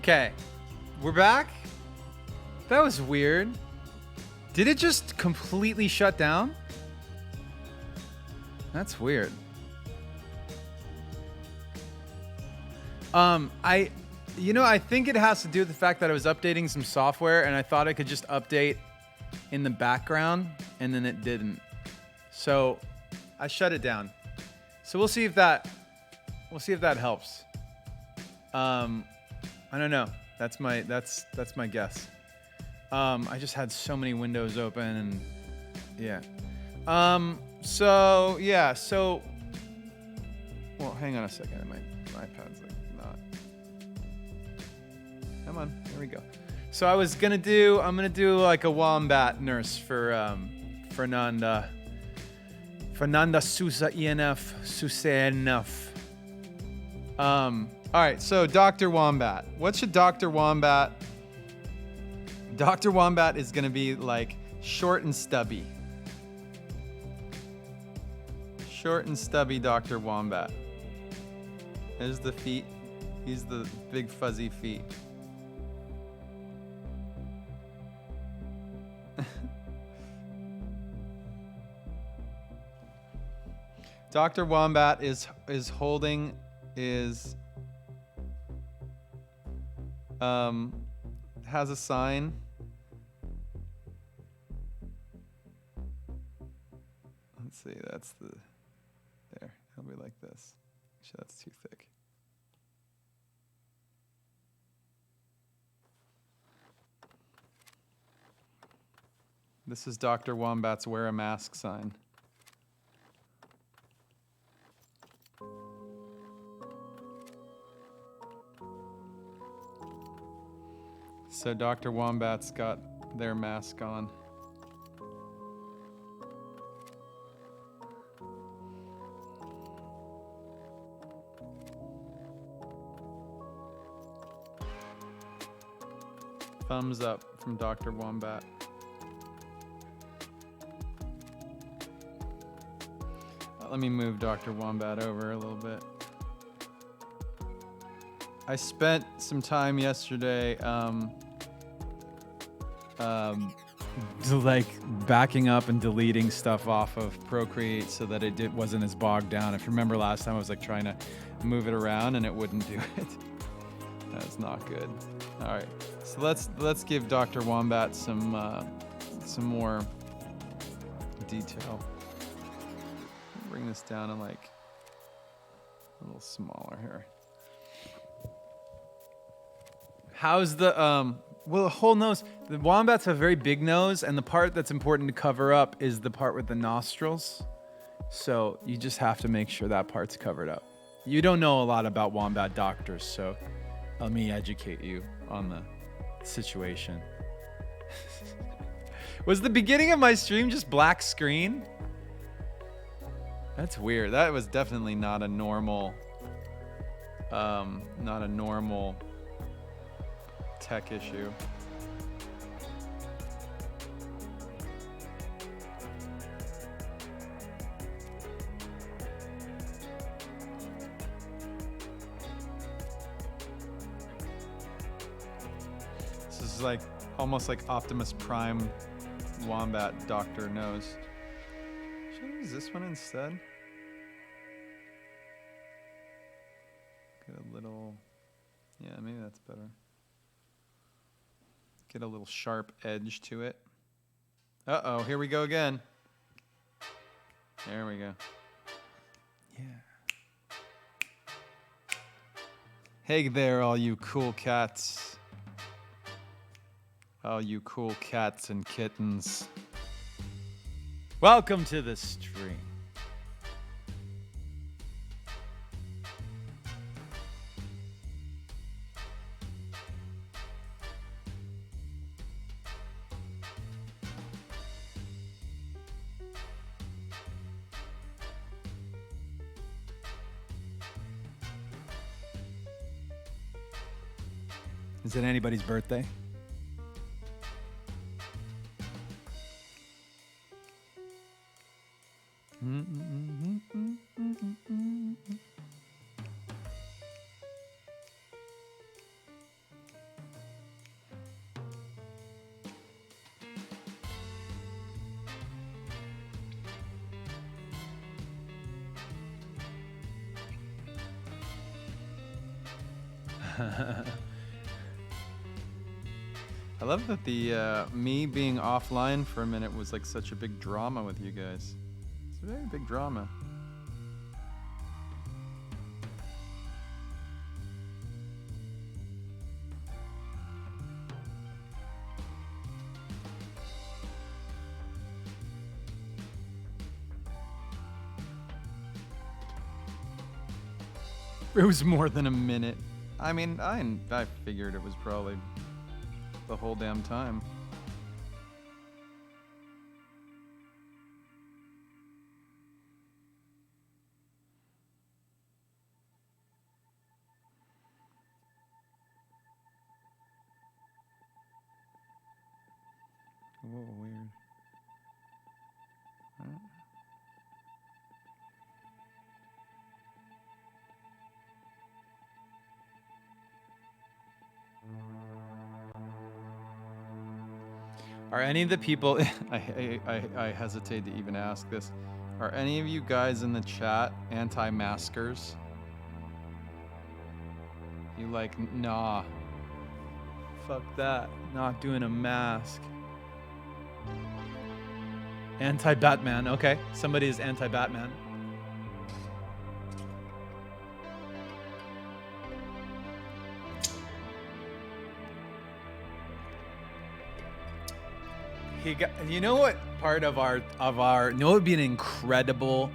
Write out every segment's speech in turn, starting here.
Okay, we're back. That was weird. Did it just completely shut down? That's weird. I think it has to do with the fact that I was updating some software and I thought I could just update in the background and then it didn't. So I shut it down. So we'll see if that helps. I don't know. That's my guess. I just had so many windows open and yeah. So well, hang on a second. My iPad's like not. Come on, here we go. So I'm gonna do like a wombat nurse for Fernanda Sousa ENF Susanf. All right, so Dr. Wombat. What should Dr. Wombat? Dr. Wombat is gonna be like short and stubby. Short and stubby Dr. Wombat. There's the feet. He's the big fuzzy feet. Dr. Wombat has a sign. Let's see, there. It'll be like this. Actually, that's too thick. This is Dr. Wombat's wear a mask sign. So Dr. Wombat's got their mask on. Thumbs up from Dr. Wombat. Let me move Dr. Wombat over a little bit. I spent some time yesterday like backing up and deleting stuff off of Procreate so that it wasn't as bogged down. If you remember last time I was like trying to move it around and it wouldn't do it. That's not good. All right, so let's give Dr. Wombat some more detail. Bring this down and like a little smaller here. How's the well, the whole nose? The wombats have a very big nose, and the part that's important to cover up is the part with the nostrils. So you just have to make sure that part's covered up. You don't know a lot about wombat doctors, so let me educate you on the situation. Was the beginning of my stream just black screen? That's weird. That was definitely not a normal tech issue. This is like almost like Optimus Prime wombat doctor nose. Should I use this one instead? Get a little, yeah, maybe that's better. Get a little sharp edge to it. Uh-oh, here we go again. There we go. Yeah. Hey there, all you cool cats. All you cool cats and kittens. Welcome to the stream. Is it anybody's birthday? I love that the me being offline for a minute was like such a big drama with you guys. It's a very big drama. It was more than a minute. I mean, I figured it was probably the whole damn time. Whoa, weird. Huh? Are any of the people I hesitate to even ask this. Are any of you guys in the chat anti-maskers? You like, nah. Fuck that. Not doing a mask. Anti-Batman. Okay. Somebody is anti-Batman. You know what part of our you know, it would be an incredible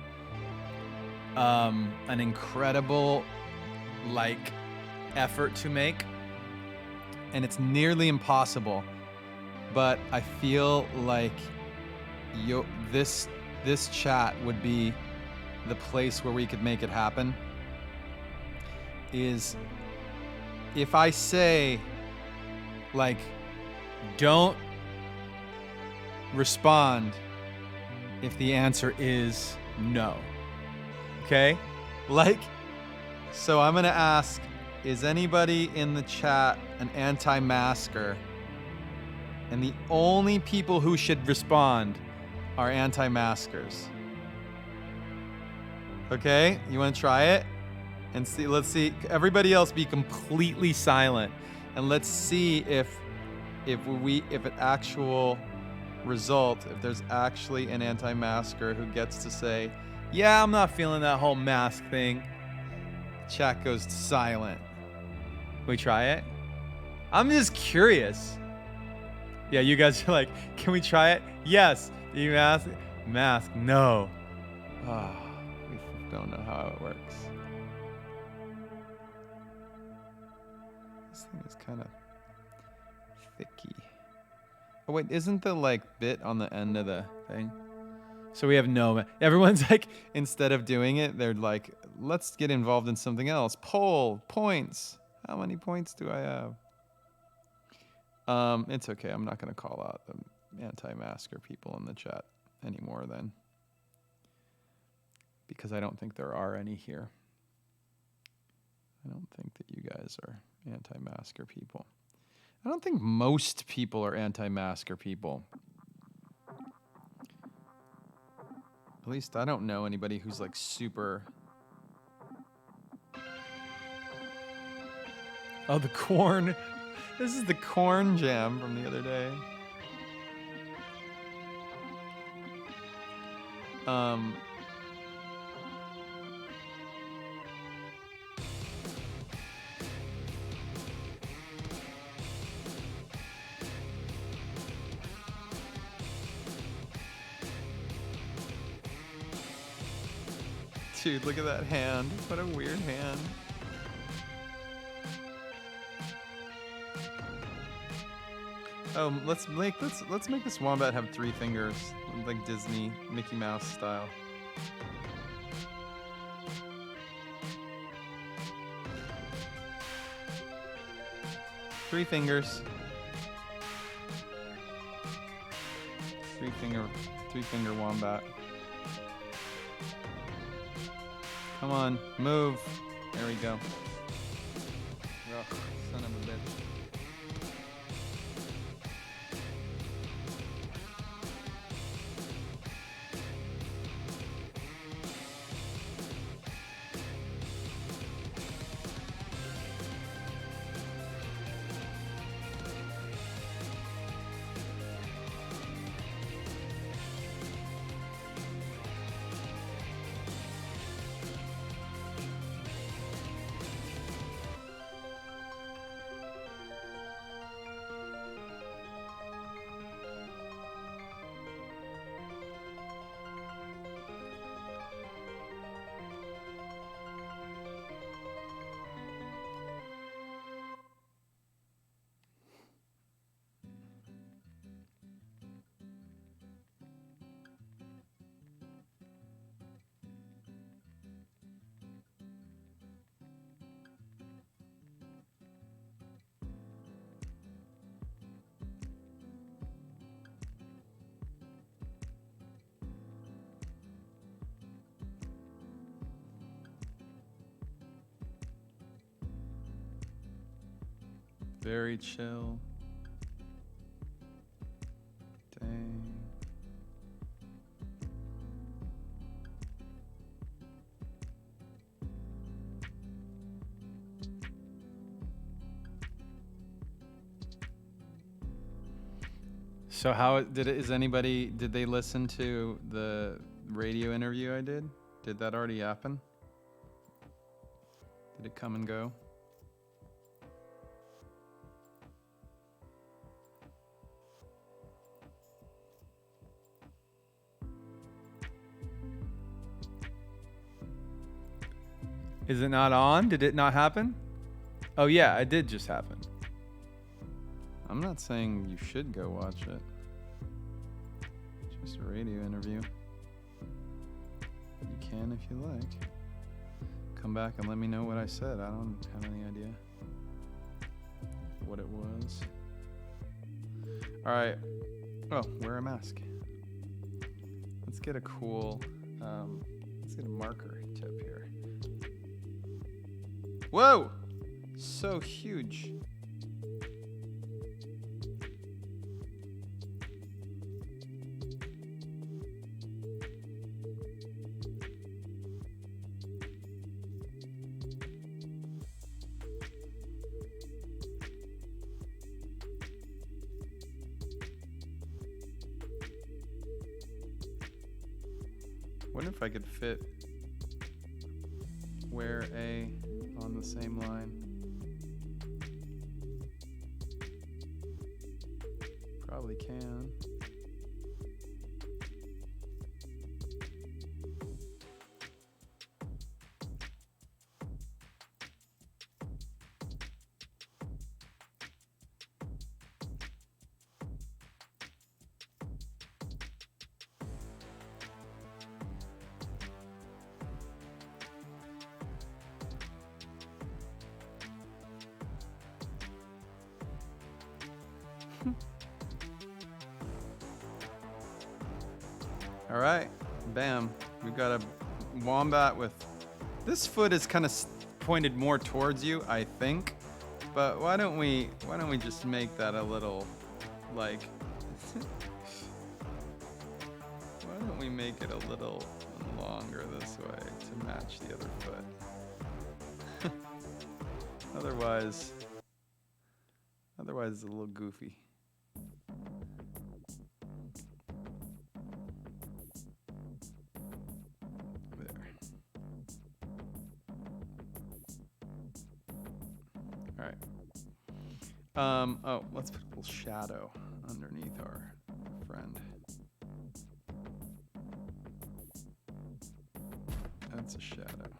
like effort to make, and it's nearly impossible, but I feel like this chat would be the place where we could make it happen. Is if I say, like, don't respond if the answer is no. Okay? Like, so I'm gonna ask, is anybody in the chat an anti-masker? And the only people who should respond are anti-maskers. Okay? You wanna try it? And see, let's see, everybody else be completely silent. And let's see if an actual result, if there's actually an anti-masker who gets to say, yeah, I'm not feeling that whole mask thing. Chat goes silent. Can we try it? I'm just curious. Yeah, you guys are like, can we try it? Yes. You mask? No. Oh, we don't know how it works. This thing is kind of thicky. Oh wait, isn't the like bit on the end of the thing? So we have no, everyone's like, instead of doing it, they're like, let's get involved in something else. Poll, points. How many points do I have? It's okay. I'm not going to call out the anti-masker people in the chat anymore then. Because I don't think there are any here. I don't think that you guys are anti-masker people. I don't think most people are anti-masker people. At least I don't know anybody who's like super... Oh, the corn. This is the corn jam from the other day. Dude, look at that hand. What a weird hand. Oh, let's make this wombat have 3 fingers, like Disney, Mickey Mouse style. Three fingers. Three finger wombat. Come on, move. There we go. Ugh, son of a bitch. Very chill. Dang. So how did it, did they listen to the radio interview I did? Did that already happen? Did it come and go? Is it not on? Did it not happen? Oh yeah, it did just happen. I'm not saying you should go watch it. Just a radio interview. But you can if you like. Come back and let me know what I said. I don't have any idea what it was. All right. Oh, wear a mask. Let's get a cool, let's get a marker tip here. Whoa! So huge. Wonder if I could fit where A on the same line. Probably can. All right, bam. We've got a wombat with, this foot is kind of pointed more towards you, I think. But why don't we just make that a little, like, why don't we make it a little longer this way to match the other foot? Otherwise it's a little goofy. All right. Oh, let's put a little shadow underneath our friend. That's a shadow.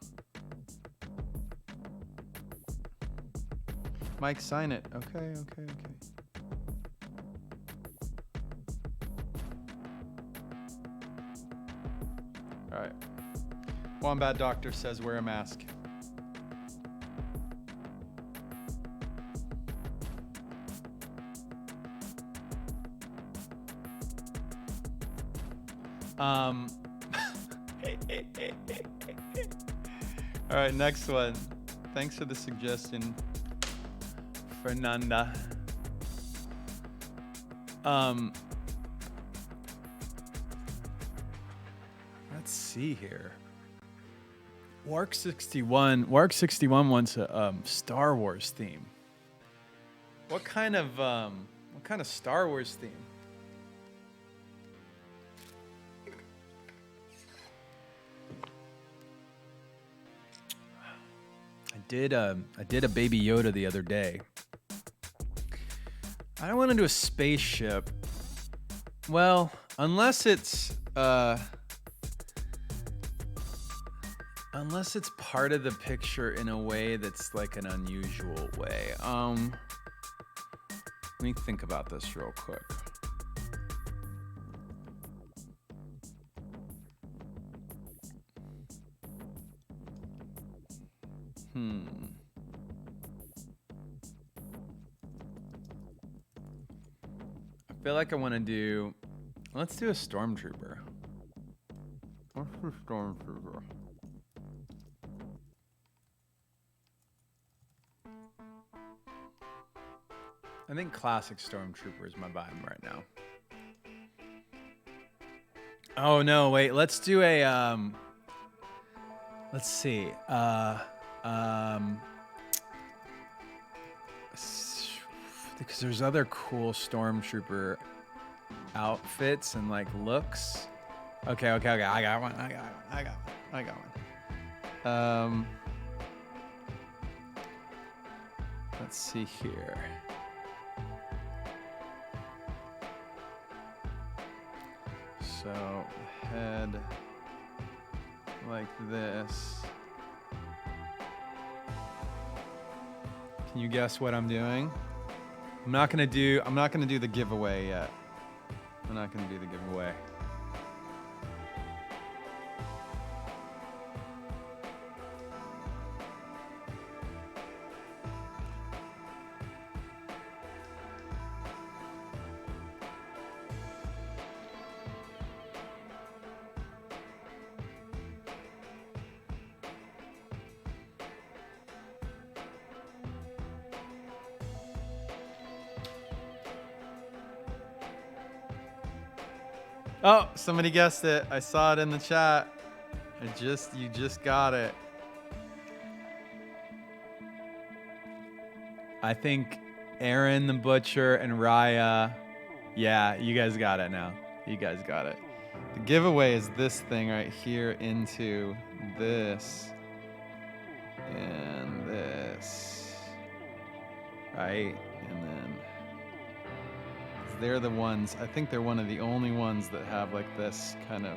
Mike, sign it. Okay. All right. Wombat doctor says wear a mask. All right, next one. Thanks for the suggestion, Fernanda. Let's see here. Wark61 wants a Star Wars theme. What kind of Star Wars theme? I did a Baby Yoda the other day. I don't want to do a spaceship. Well, unless it's part of the picture in a way that's like an unusual way. Let me think about this real quick. I feel like I want to do. Let's do a stormtrooper. What's the stormtrooper? I think classic Stormtrooper is my vibe right now. Oh no, wait. Let's do a let's see. Because there's other cool Stormtrooper outfits and like looks. Okay. I got one. Let's see here. So head like this. Can you guess what I'm doing? I'm not gonna do the giveaway yet. I'm not gonna do the giveaway. Oh, somebody guessed it. I saw it in the chat. You just got it. I think Aaron the Butcher and Raya. Yeah, you guys got it now. You guys got it. The giveaway is this thing right here into this and this. Right? And then they're the ones, I think they're one of the only ones that have like this kind of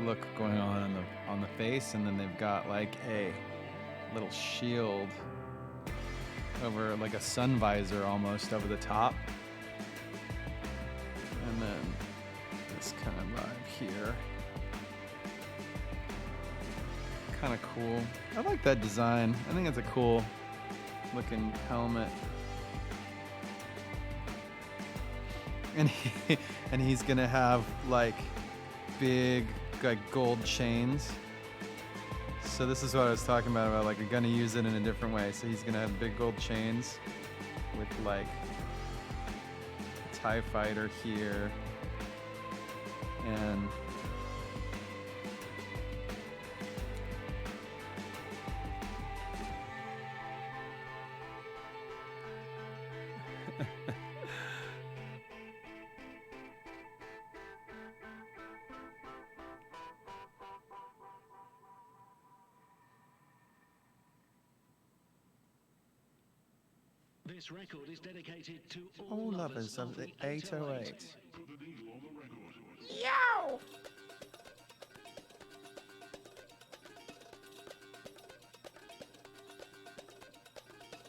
look going on the face, and then they've got like a little shield over, like a sun visor almost over the top. And then this kind of vibe here. Kind of cool. I like that design. I think it's a cool looking helmet. And he's gonna have like big like gold chains. So this is what I was talking about like you're gonna use it in a different way. So he's gonna have big gold chains with like a TIE fighter here and This record is dedicated to all lovers of the 808. Yo!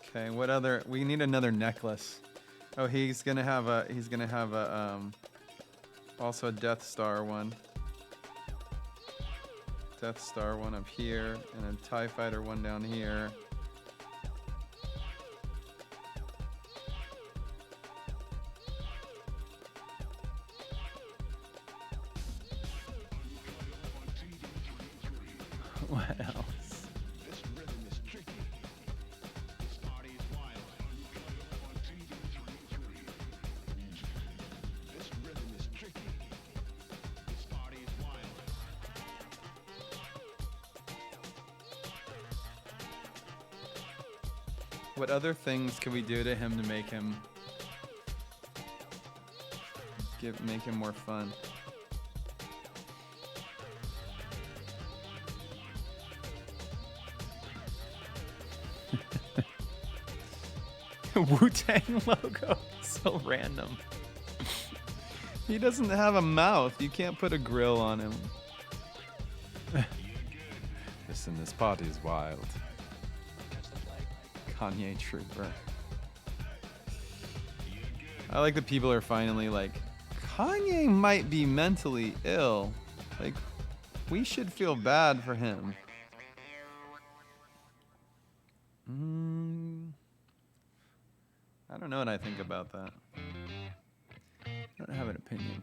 Okay, what other? We need another necklace. Oh, he's gonna have a also a Death Star one. Death Star one up here and a TIE Fighter one down here. What else? This rhythm is tricky. This party is wild. 1, 2, 3, 3. This rhythm is tricky. This party is wild. What other things can we do to him to make him make him more fun? Wu-Tang logo. So random. He doesn't have a mouth. You can't put a grill on him. Listen, this party is wild. Kanye Trooper. I like that people are finally like, Kanye might be mentally ill. Like, we should feel bad for him. I don't know what I think about that. I don't have an opinion.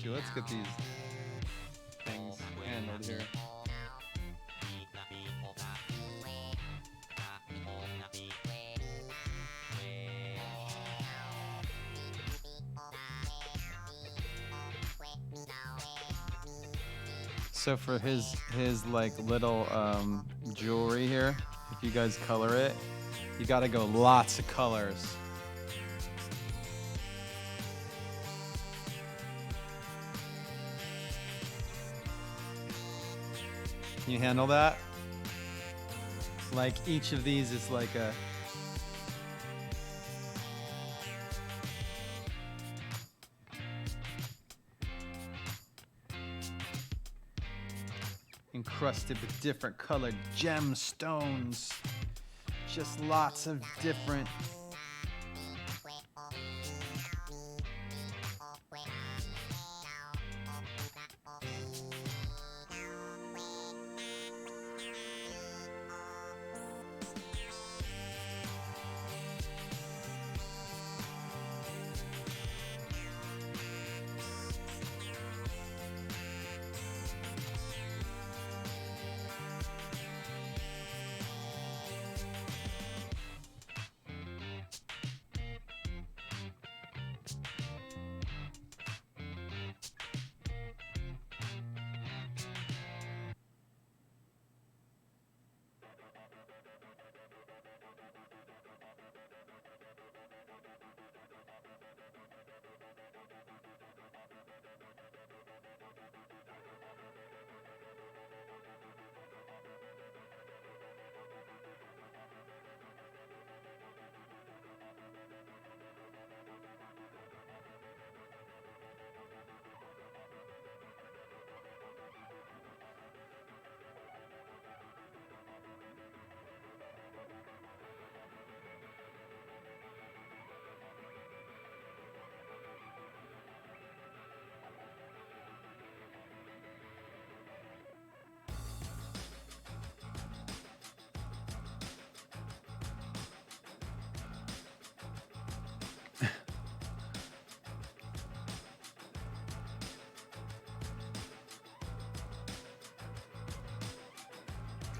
Actually, let's get these things handled here. So for his like little jewelry here, if you guys color it, you gotta go lots of colors. Can you handle that? Like each of these is like a encrusted with different colored gemstones. Just lots of different.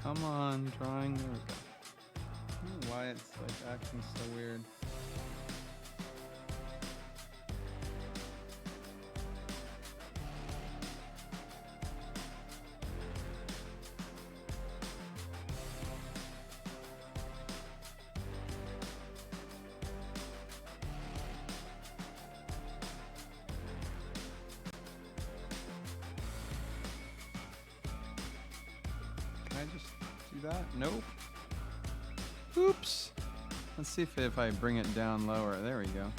Come on, drawing. There we go. I don't know why it's like acting so weird. Can I just do that? Nope. Oops. Let's see if I bring it down lower. There we go.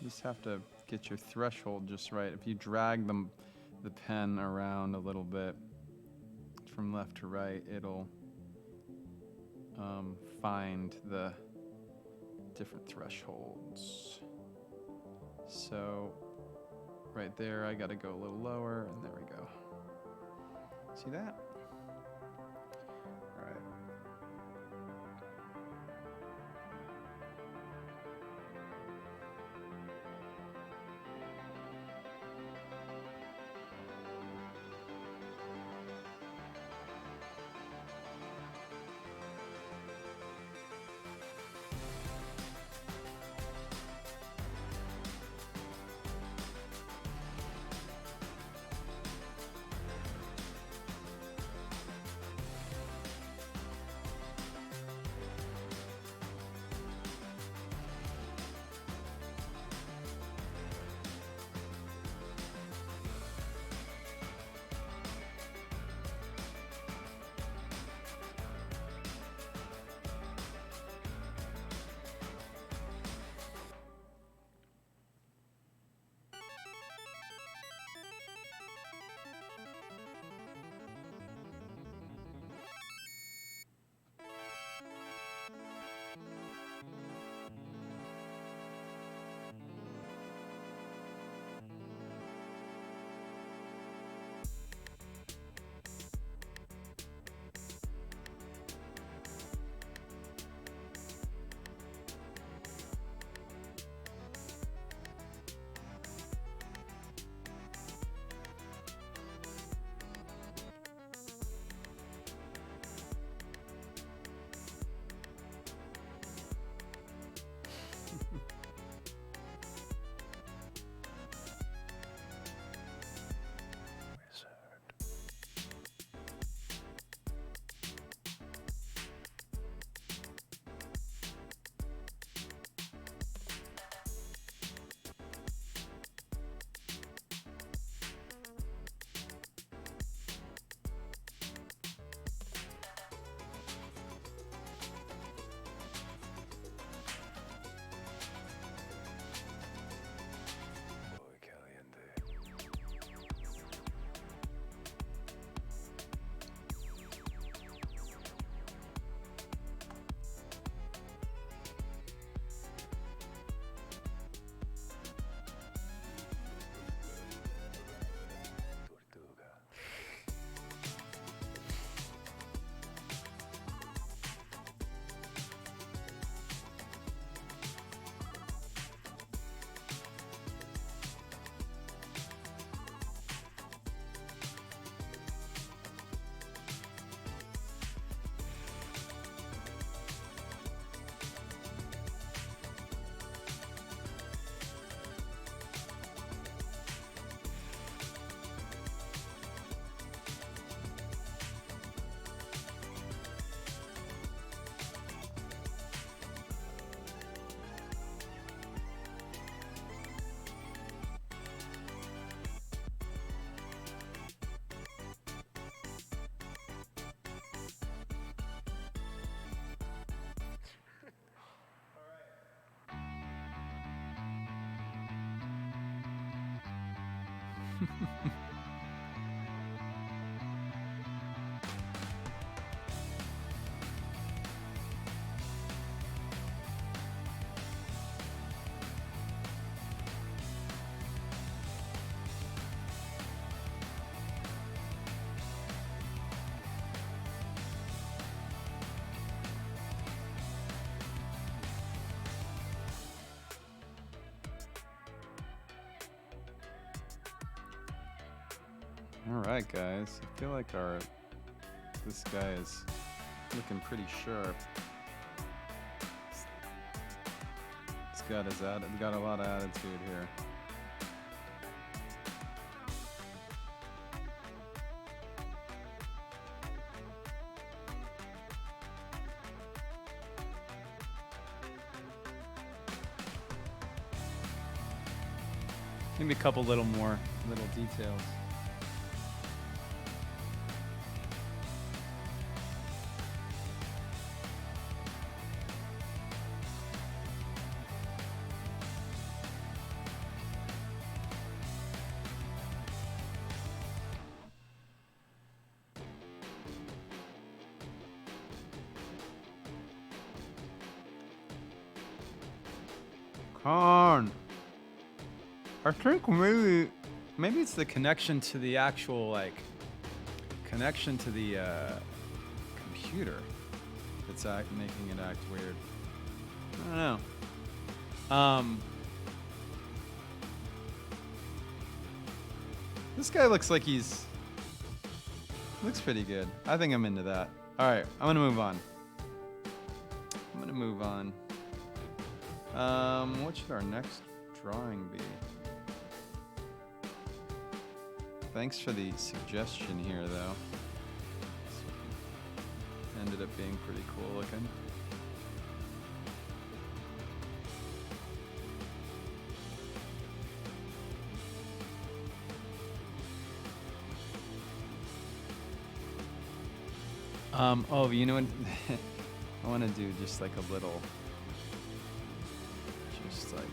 You just have to get your threshold just right. If you drag the pen around a little bit from left to right, it'll find the different thresholds. So right there, I gotta go a little lower, and there we go. See that? All right. All right, guys. I feel like this guy is looking pretty sharp. He's got a lot of attitude here. Maybe a couple little more little details. Con. I think maybe it's the connection to the actual connection to the computer that's making it act weird. I don't know. This guy looks like looks pretty good. I think I'm into that. All right, I'm gonna move on. What should our next drawing be? Thanks for the suggestion here, though. Ended up being pretty cool looking. Oh, you know what? I want to do just like a little, just like.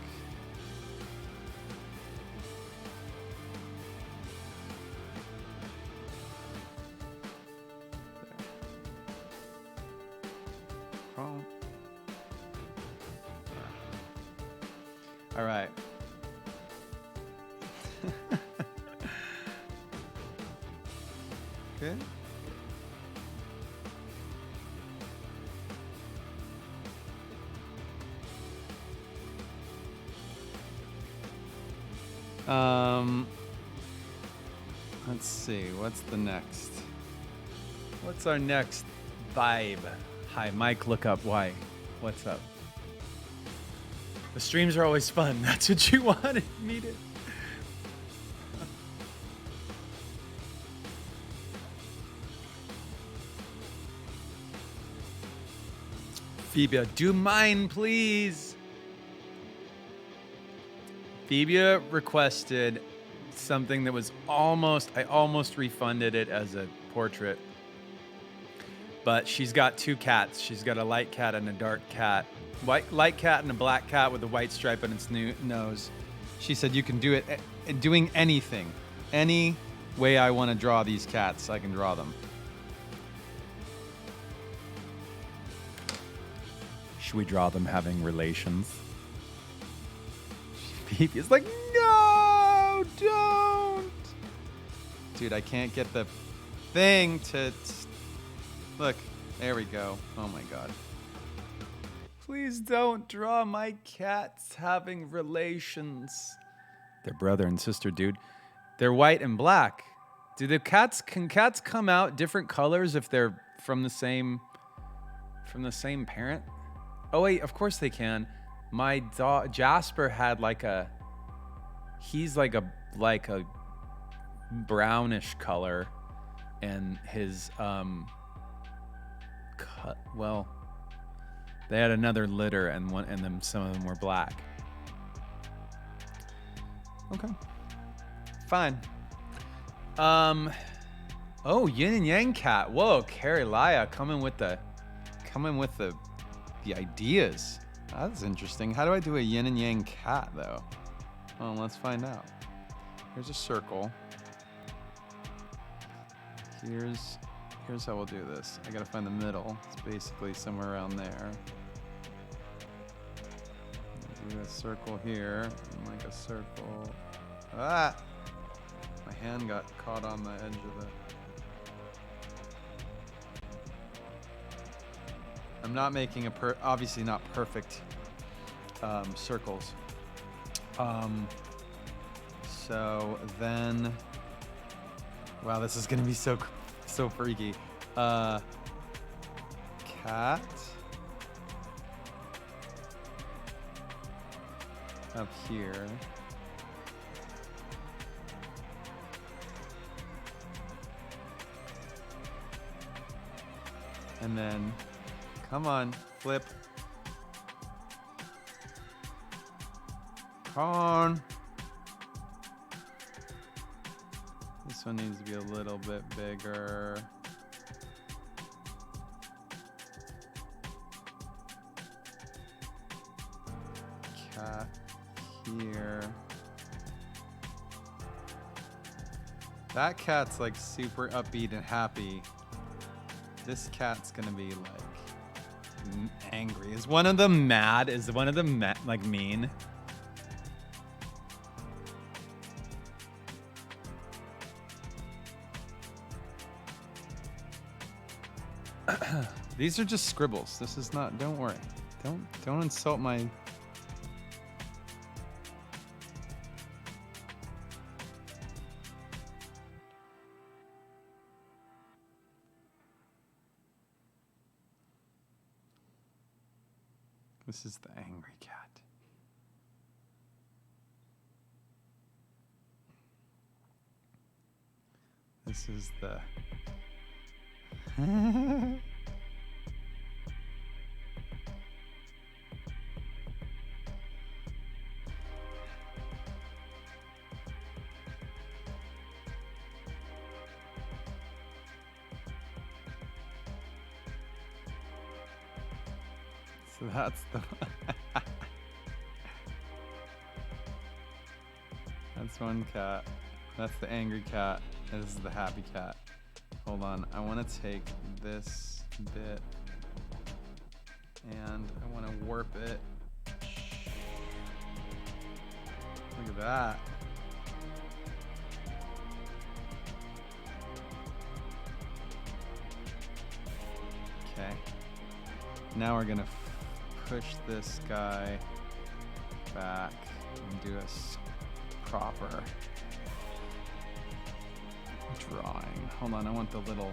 Oh. All right. Good. Let's see, what's the next? What's our next vibe? Hi, Mike, look up. Why? What's up? The streams are always fun. That's what you wanted me to. Phoebia, do mine, please. Phoebia requested something that was I almost refunded it as a portrait. But she's got two cats. She's got a light cat and a dark cat. Light cat and a black cat with a white stripe on its nose. She said you can do it, doing anything. Any way I want to draw these cats, I can draw them. Should we draw them having relations? Phoebe's like, no, don't. Dude, I can't get the thing to... Look, there we go. Oh my God. Please don't draw my cats having relations. They're brother and sister, dude. They're white and black. Can cats come out different colors if they're from the same parent? Oh wait, of course they can. My dog Jasper had he's like a brownish color, and his they had another litter, and then some of them were black. Okay, fine. Oh, Yin and Yang Cat. Whoa, Carrie Laya coming with the ideas. That's interesting. How do I do a Yin and Yang Cat though? Oh, let's find out. Here's a circle. Here's how we'll do this. I gotta find the middle. It's basically somewhere around there. Do a circle here, and like a circle. Ah! My hand got caught on the edge of the... I'm not making obviously not perfect circles. So then, wow, this is gonna be so freaky. Cat up here. And then, come on, flip. Come on. This one needs to be a little bit bigger. Cat here. That cat's like super upbeat and happy. This cat's gonna be like angry. Is one of them mad? Is one of them like mean? These are just scribbles. This is not, don't worry. Don't insult my... This is the angry cat. This is the... So that's the... That's one cat. That's the angry cat. This is the happy cat. Hold on, I want to take this bit and I want to warp it. Look at that. Okay. Now we're gonna push this guy back and do a proper drawing. Hold on, I want the little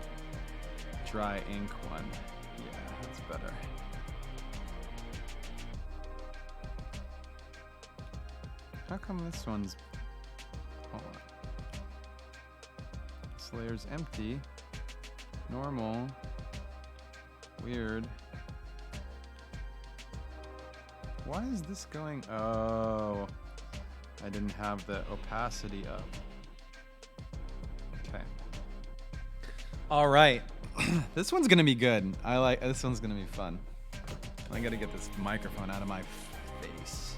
dry ink one. Yeah, that's better. How come this one's... Hold on. This layer's empty. Normal. Weird. Why is this going... Oh, I didn't have the opacity up. Okay. All right. This one's gonna be good. This one's gonna be fun. I gotta get this microphone out of my face.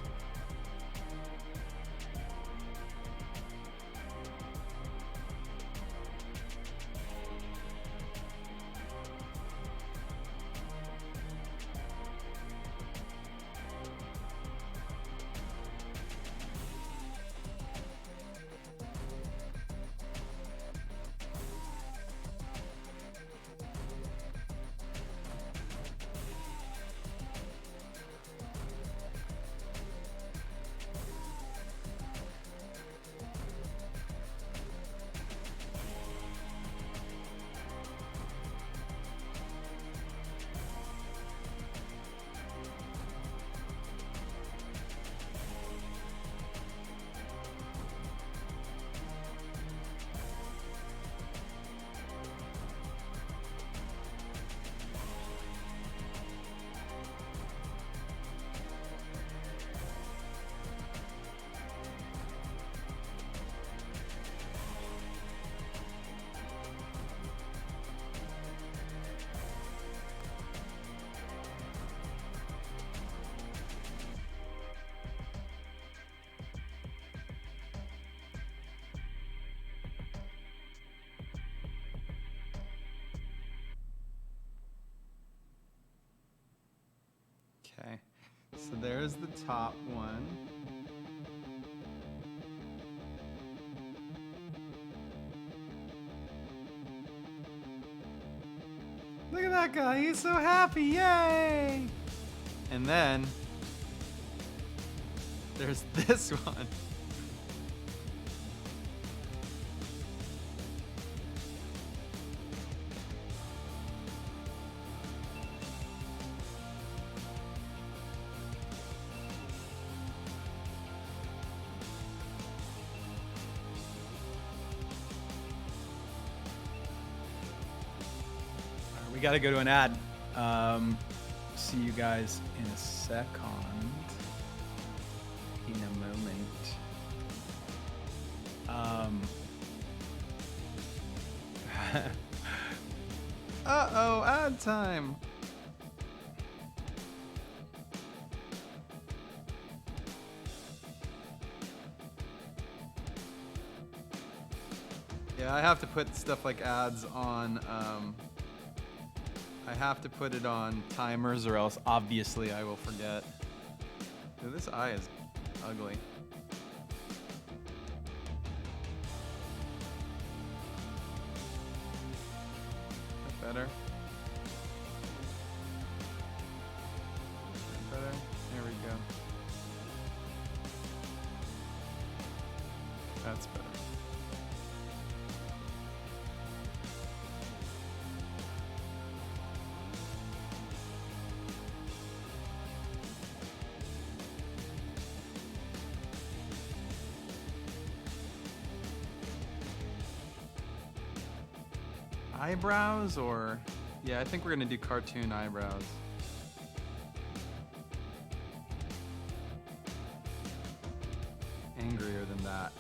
is the top one. Look at that guy, he's so happy, yay! And then there's this one. We gotta go to an ad. See you guys in a second. In a moment. Uh-oh, ad time. Yeah, I have to put stuff like ads on, I have to put it on timers or else obviously I will forget. Dude, this eye is ugly. Better? Better? There we go. That's better. Eyebrows or... Yeah, I think we're gonna do cartoon eyebrows. Angrier than that.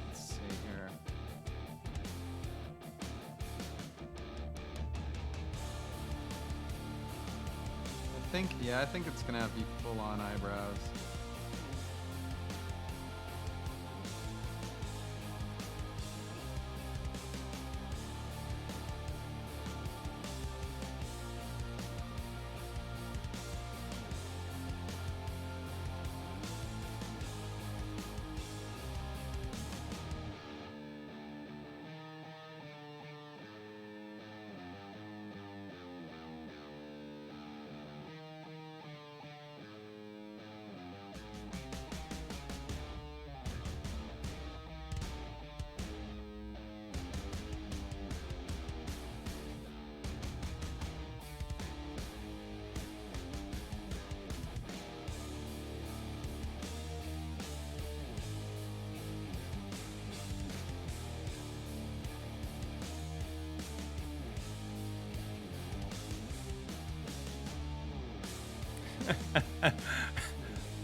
Let's see here. I think it's gonna have to be full-on eyebrows.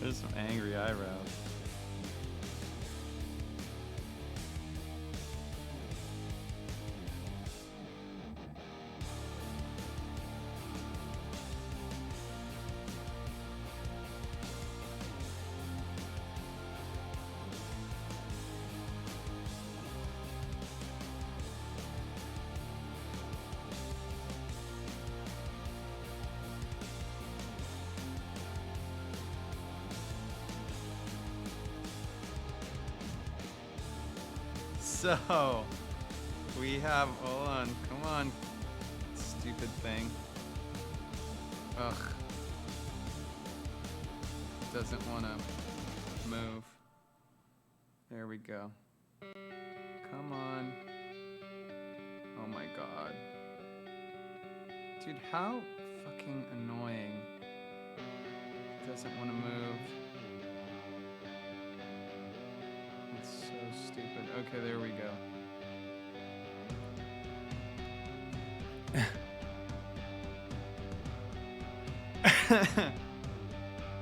There's some angry eyebrows. So, we have, hold on, come on, stupid thing. Ugh. Doesn't want to move. There we go. Come on. Oh my god. Dude, how fucking annoying. Doesn't want to move. It's so stupid. Okay, there we go.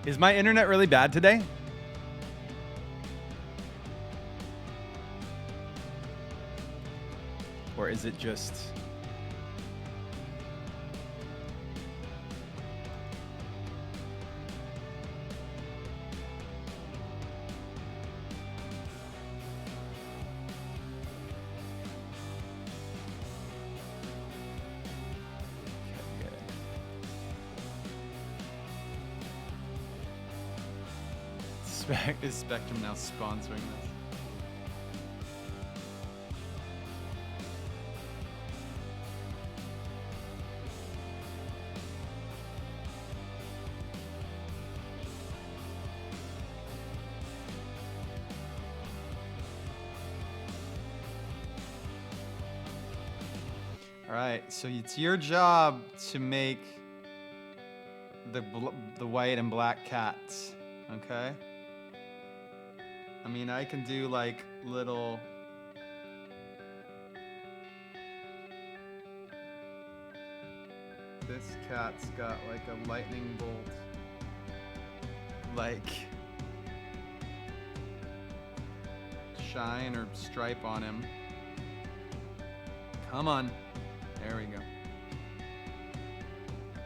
Is my internet really bad today? Or is it just... Is Spectrum now sponsoring this? All right, so it's your job to make the white and black cats, okay? I mean, I can do like little... This cat's got like a lightning bolt, like shine or stripe on him. Come on. There we go.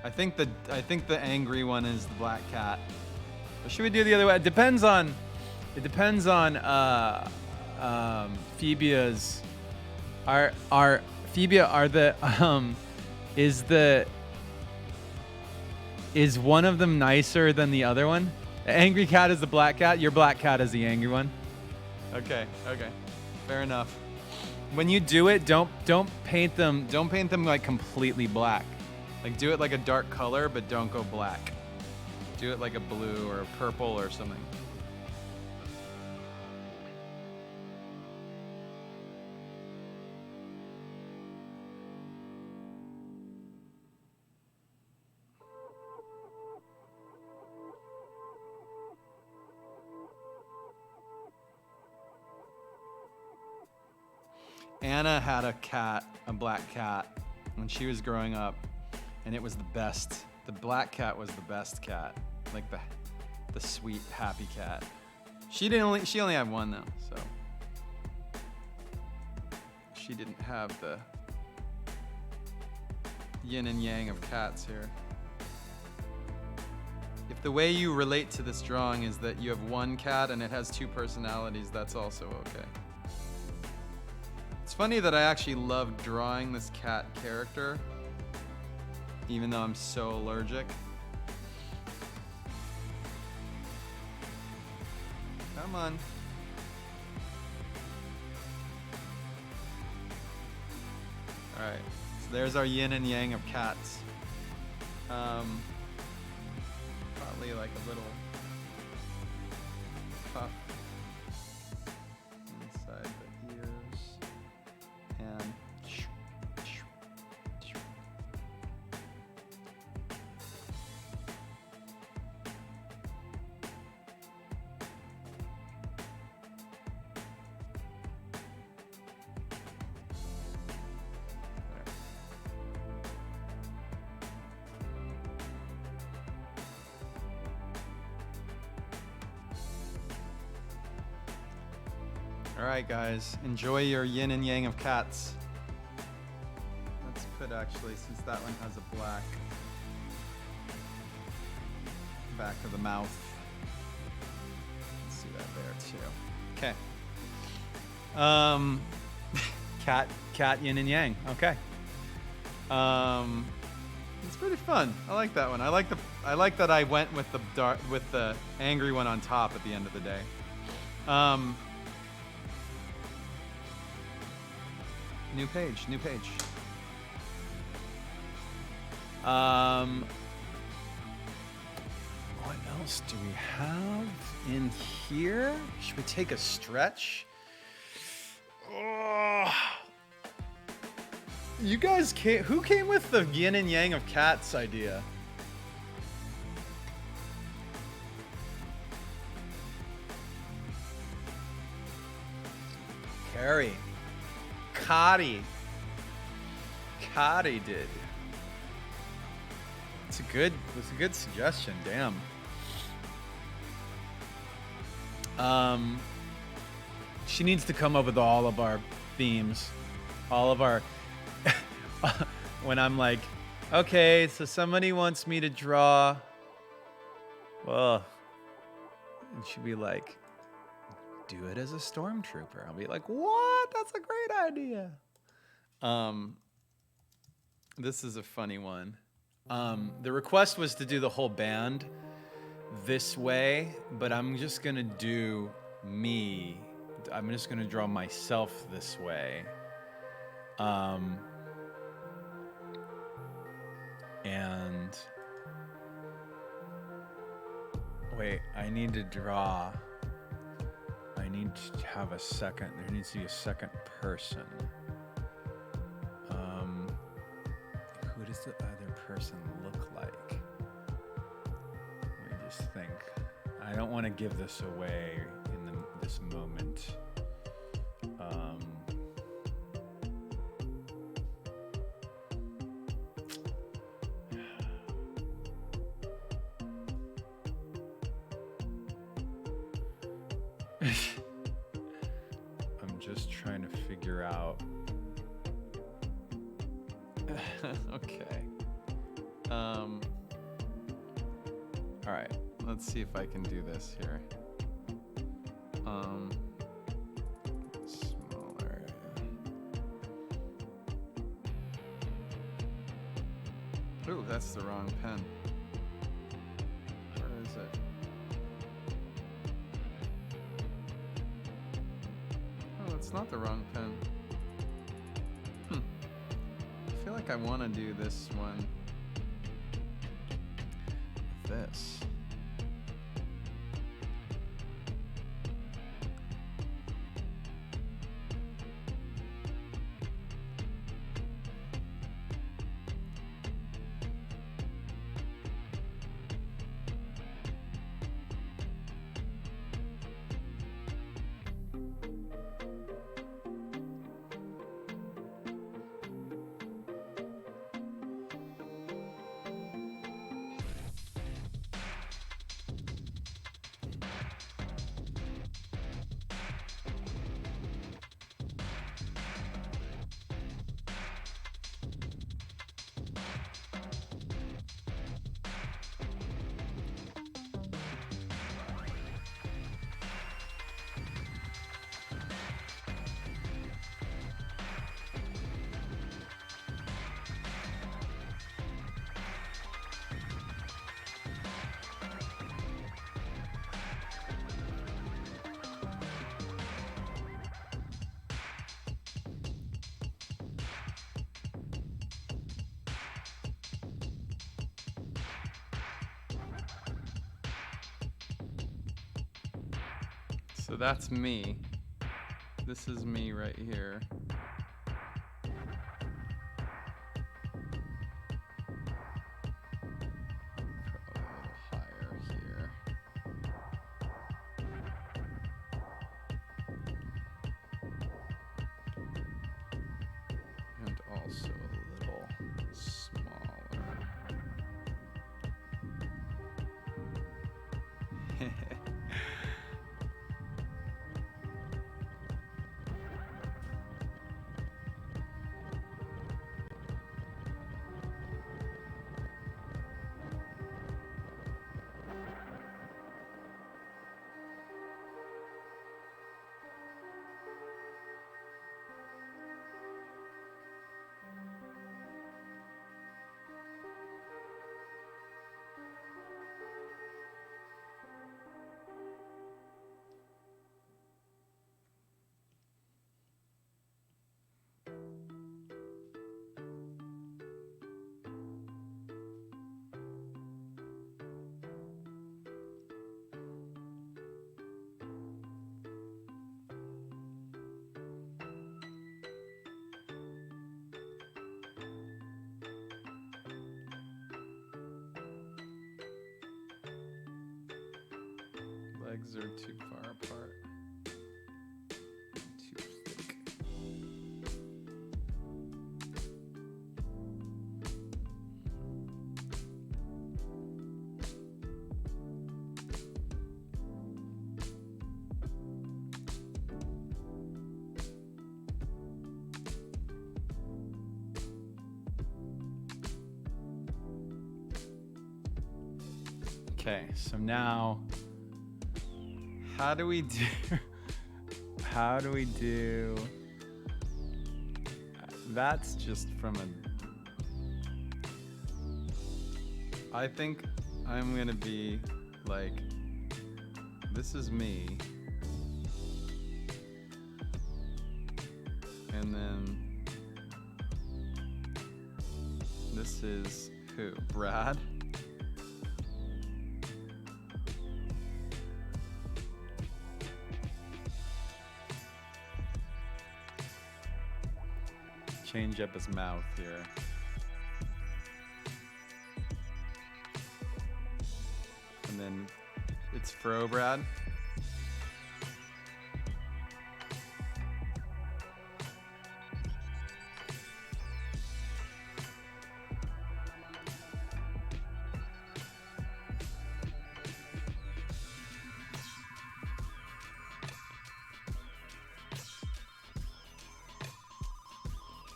I think the angry one is the black cat. Or should we do the other way? It depends on Phoebia's. Phoebia are the is one of them nicer than the other one? The angry cat is the black cat. Your black cat is the angry one. Okay. Fair enough. When you do it, don't paint them like completely black. Like do it like a dark color, but don't go black. Do it like a blue or a purple or something. Anna had a cat, a black cat, when she was growing up, and it was the best. The black cat was the best cat, like the sweet, happy cat. She only had one though, so she didn't have the yin and yang of cats here. If the way you relate to this drawing is that you have one cat and it has two personalities, that's also okay. It's funny that I actually love drawing this cat character, even though I'm so allergic. Come on. All right, so there's our yin and yang of cats. Probably like a little puff inside the ears. And all right, guys, enjoy your yin and yang of cats. Let's put, actually, since that one has a black back of the mouth, let's see that there too. Okay. Cat yin and yang. Okay. It's pretty fun. I like that one. I like that I went with the angry one on top at the end of the day. New page. What else do we have in here? Should we take a stretch? Oh. You guys who came with the yin and yang of cats idea? Carrie. Cotty did. It's a good suggestion. Damn. She needs to come up with all of our themes, all of our. When I'm like, okay, so somebody wants me to draw. Well, and she'd be like, do it as a stormtrooper. I'll be like, what? That's a great idea. This is a funny one. The request was to do the whole band. this way, but I'm just gonna do me. I'm just gonna draw myself this way. And wait, I need to draw. I need to have a second. There needs to be a second person. Who does the other person look like? Let me just think. I don't want to give this away in this moment. I'm just trying to figure out. Okay. All right. Let's see if I can do this here. Smaller. Ooh, that's the wrong pen. Where is it? Oh, it's not the wrong pen. I feel like I want to do this one with this. So that's me. This is me right here. Probably a little higher here. And also a little smaller. Legs are too far apart. Too thick. Okay, so now how do we do that's just from I think I'm gonna be like, this is me. And then this is who? Brad? Change up his mouth here. And then it's Fro Brad.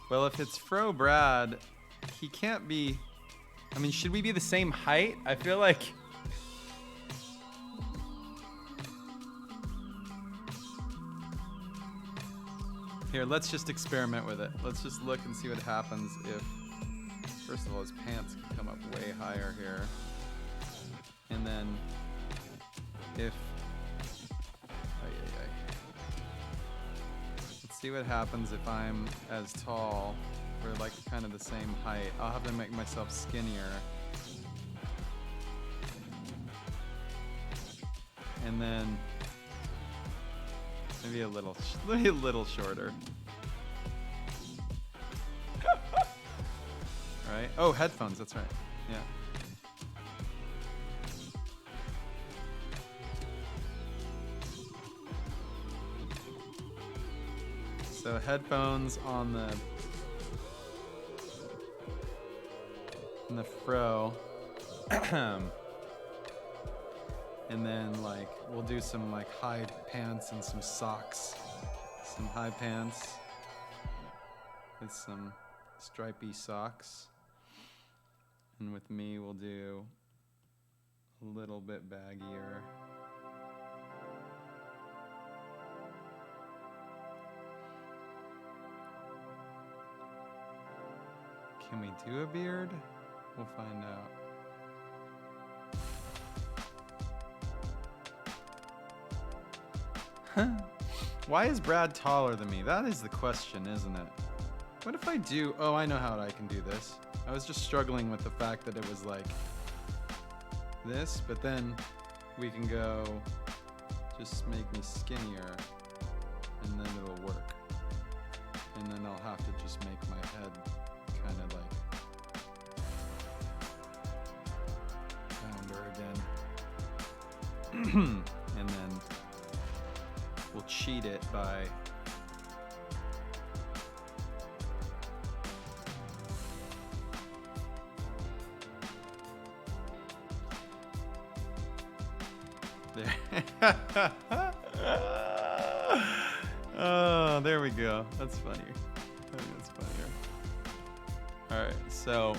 Well, if it's Fro Brad, he can't be... I mean, should we be the same height? I feel like... Here, let's just experiment with it. Let's just look and see what happens if... First of all, his pants can come up way higher here. And then... If... See what happens if I'm as tall. We're like kind of the same height. I'll have to make myself skinnier. And then maybe a little shorter. Right? Oh, headphones, that's right. Yeah. So headphones on the Fro. And then like we'll do some like high pants and some socks. Some high pants with some stripy socks. And with me we'll do a little bit baggier. Can we do a beard? We'll find out. Why is Brad taller than me? That is the question, isn't it? What if I do... Oh, I know how I can do this. I was just struggling with the fact that it was like this, but then we can go just make me skinnier and then it'll work. And then I'll have to just make my head kind of like rounder again. And then we'll cheat it by there. Oh, there we go. That's funny. I think that's funnier. All right, so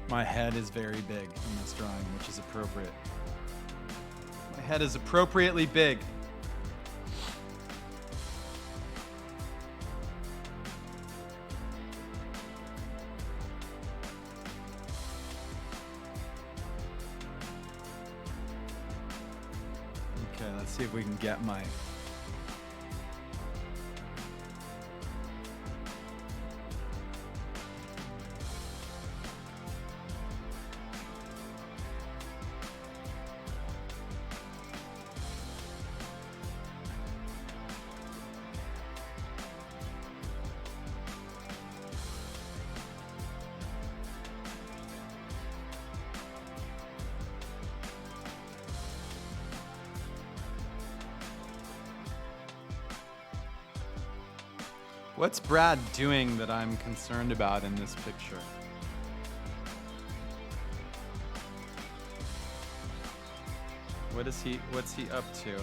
my head is very big in this drawing, which is appropriate. My head is appropriately big. Okay, let's see if we can get my... What's Brad doing that I'm concerned about in this picture? What's he up to?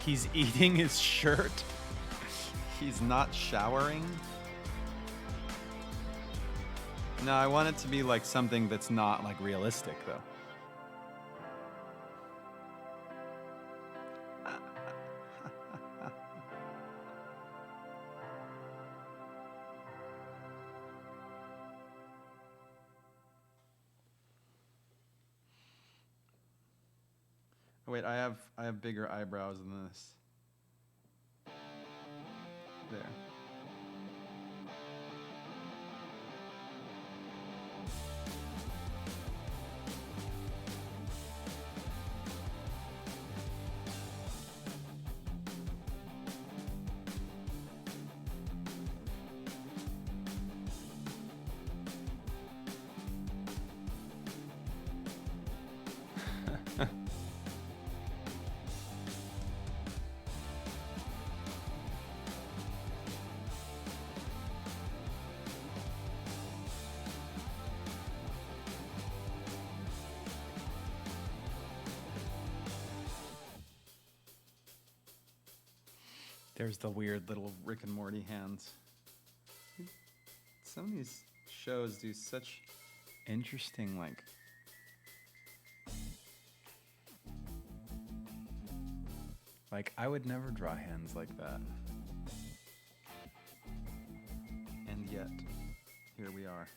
He's eating his shirt. He's not showering. No, I want it to be like something that's not like realistic though. Oh, wait, I have bigger eyebrows than this. There. There's the weird little Rick and Morty hands. Some of these shows do such interesting, like I would never draw hands like that. And yet, here we are.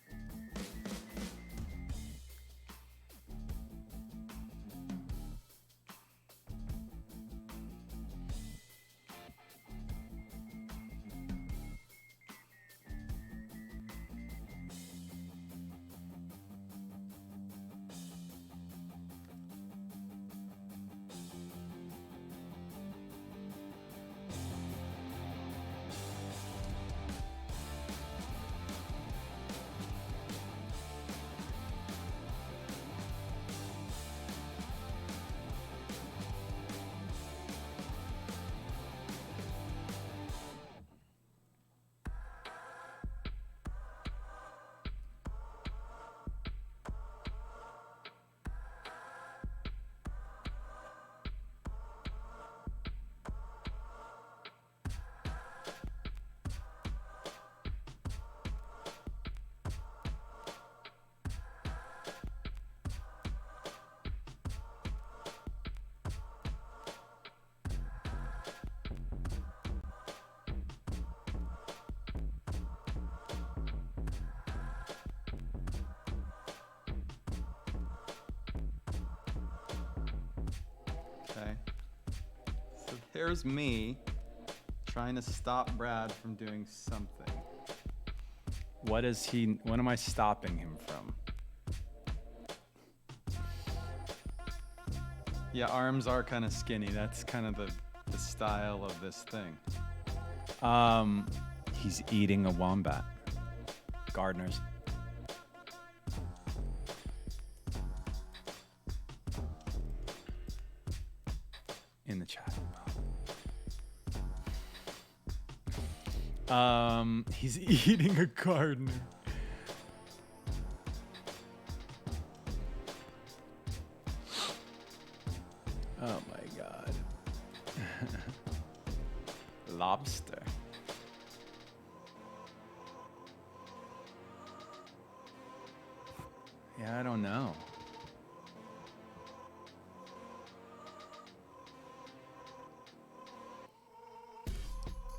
Okay. So here's me trying to stop Brad from doing something. What am I stopping him from? Yeah, arms are kind of skinny. That's kind of the style of this thing. He's eating a wombat. Gardeners. In the chat. He's eating a gardener. Oh my god. Lobster. Yeah, I don't know.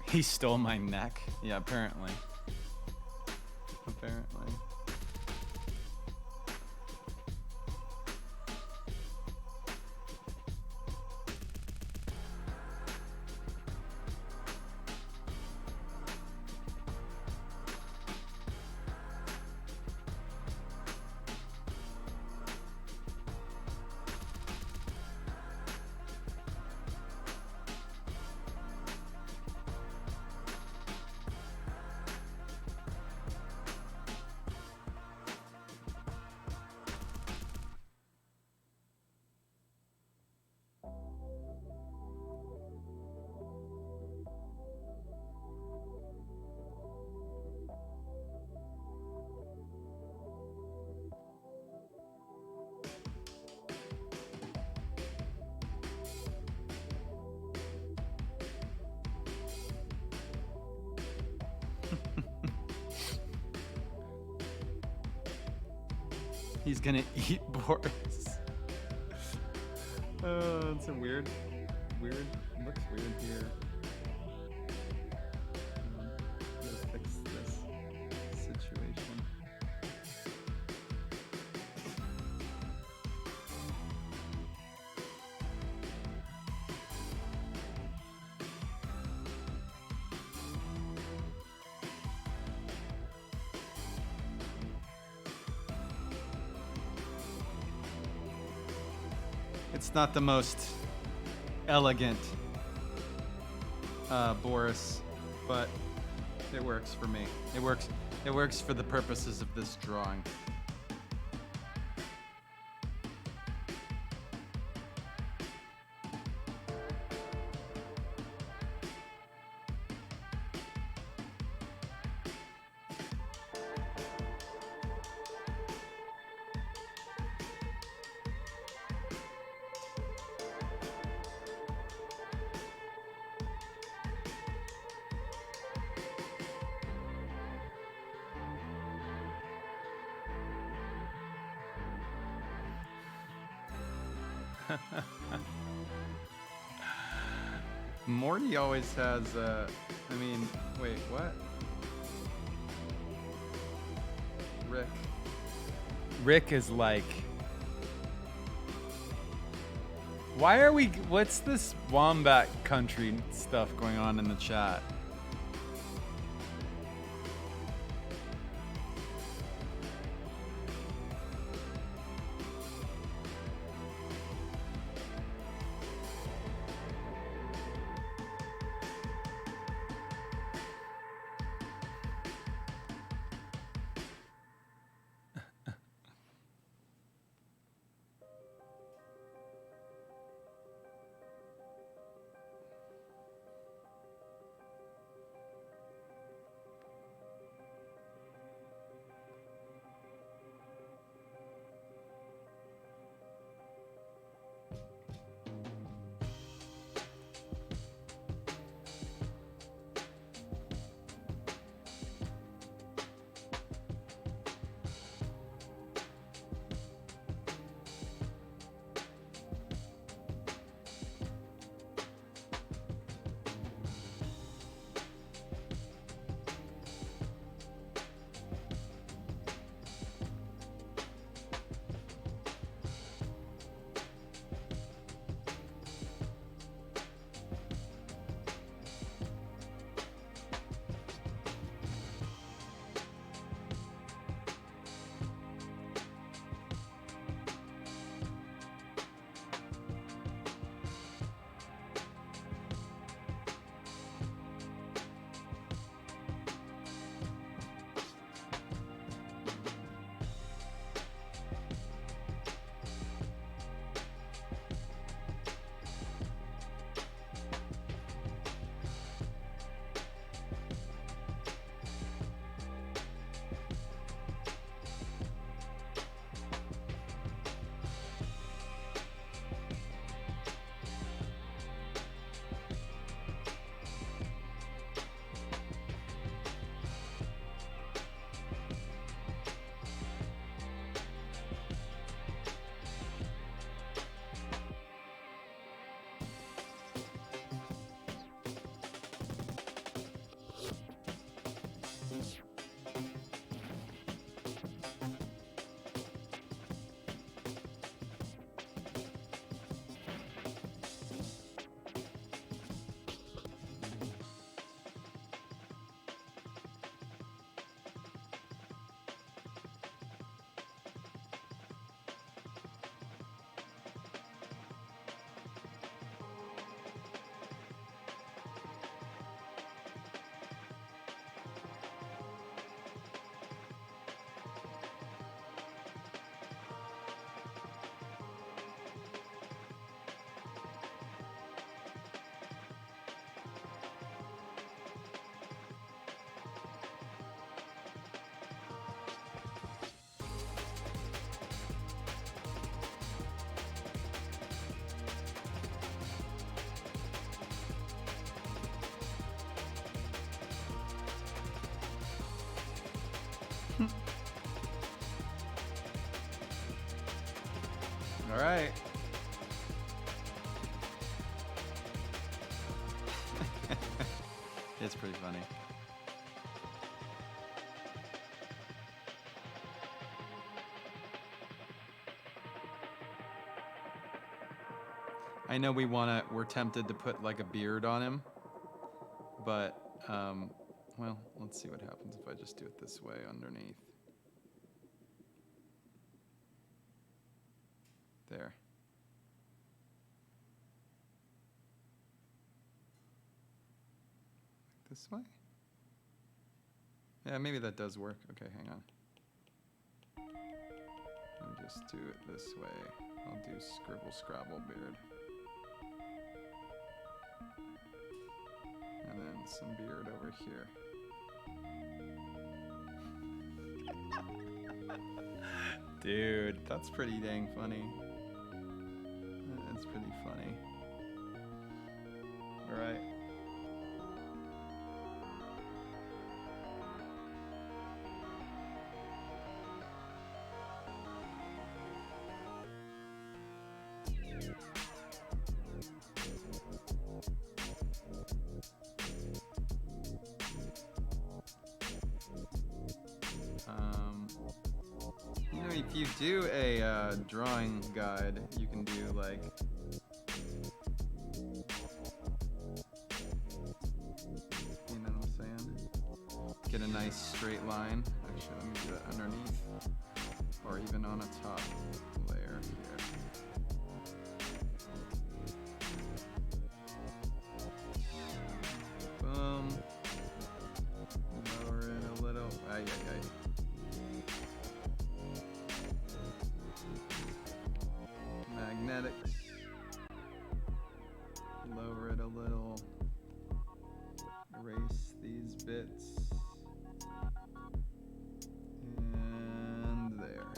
He stole my neck. Yeah, apparently. Apparently. He's gonna eat Boris. It's a weird, looks weird here. Let's fix this situation. It's not the most elegant Boris, but it works for me. It works for the purposes of this drawing. Morty always has, I mean, wait, what? Rick is like, why are we, what's this wombat country stuff going on in the chat? All right. It's pretty funny. I know we're tempted to put like a beard on him, but, well, let's see what happens if I just do it this way underneath. There. this way? Yeah, maybe that does work. Okay, hang on. And just do it this way. I'll do scribble scrabble beard. And then some beard over here. Dude, that's pretty dang funny. That's pretty funny. All right. You know, if you do a drawing guide, you can do like you know what I'm saying? Get a nice straight line. Actually, let me do that underneath, or even on a top layer here. Boom. Lower it a little. Ay, ay, ay. Magnetics. Lower it a little. Erase these bits. And there.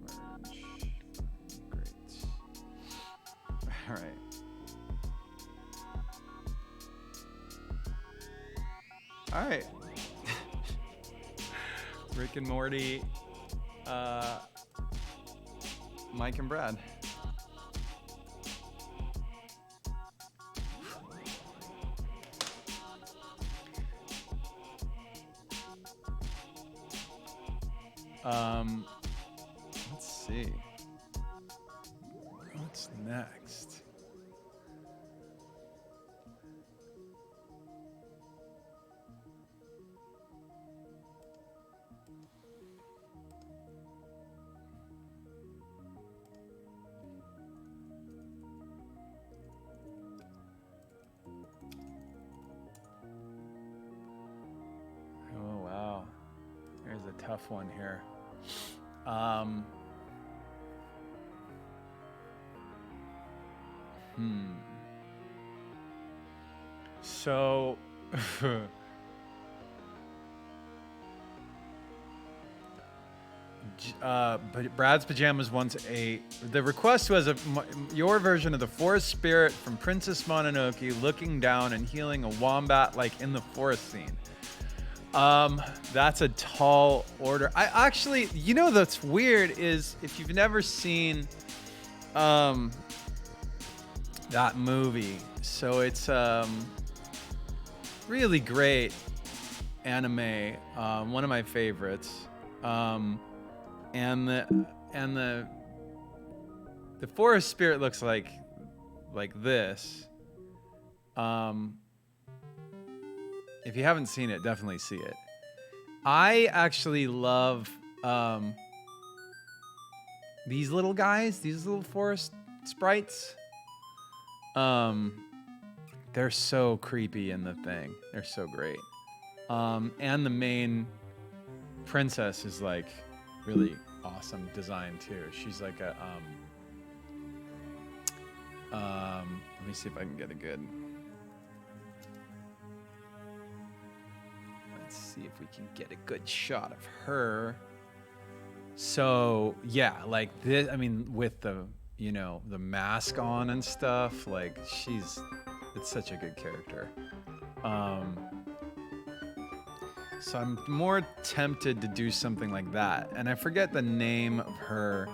Merge. Great. All right. All right. Rick and Morty. Mike and Brad. Let's see. What's next? Oh, wow. Here's a tough one here. So, but Brad's Pajamas wants the request was your version of the forest spirit from Princess Mononoke looking down and healing a wombat like in the forest scene. That's a tall order. I actually, you know, that's weird is if you've never seen, that movie. So it's, really great anime. One of my favorites. And the forest spirit looks like this. If you haven't seen it, definitely see it. I actually love these little guys, these little forest sprites. They're so creepy in the thing. They're so great. And the main princess is like really awesome design too. She's like a let me see if I can get a good. Let's see if we can get a good shot of her. So yeah, like this. I mean, with the the mask on and stuff. Like it's such a good character. So I'm more tempted to do something like that. And I forget the name of her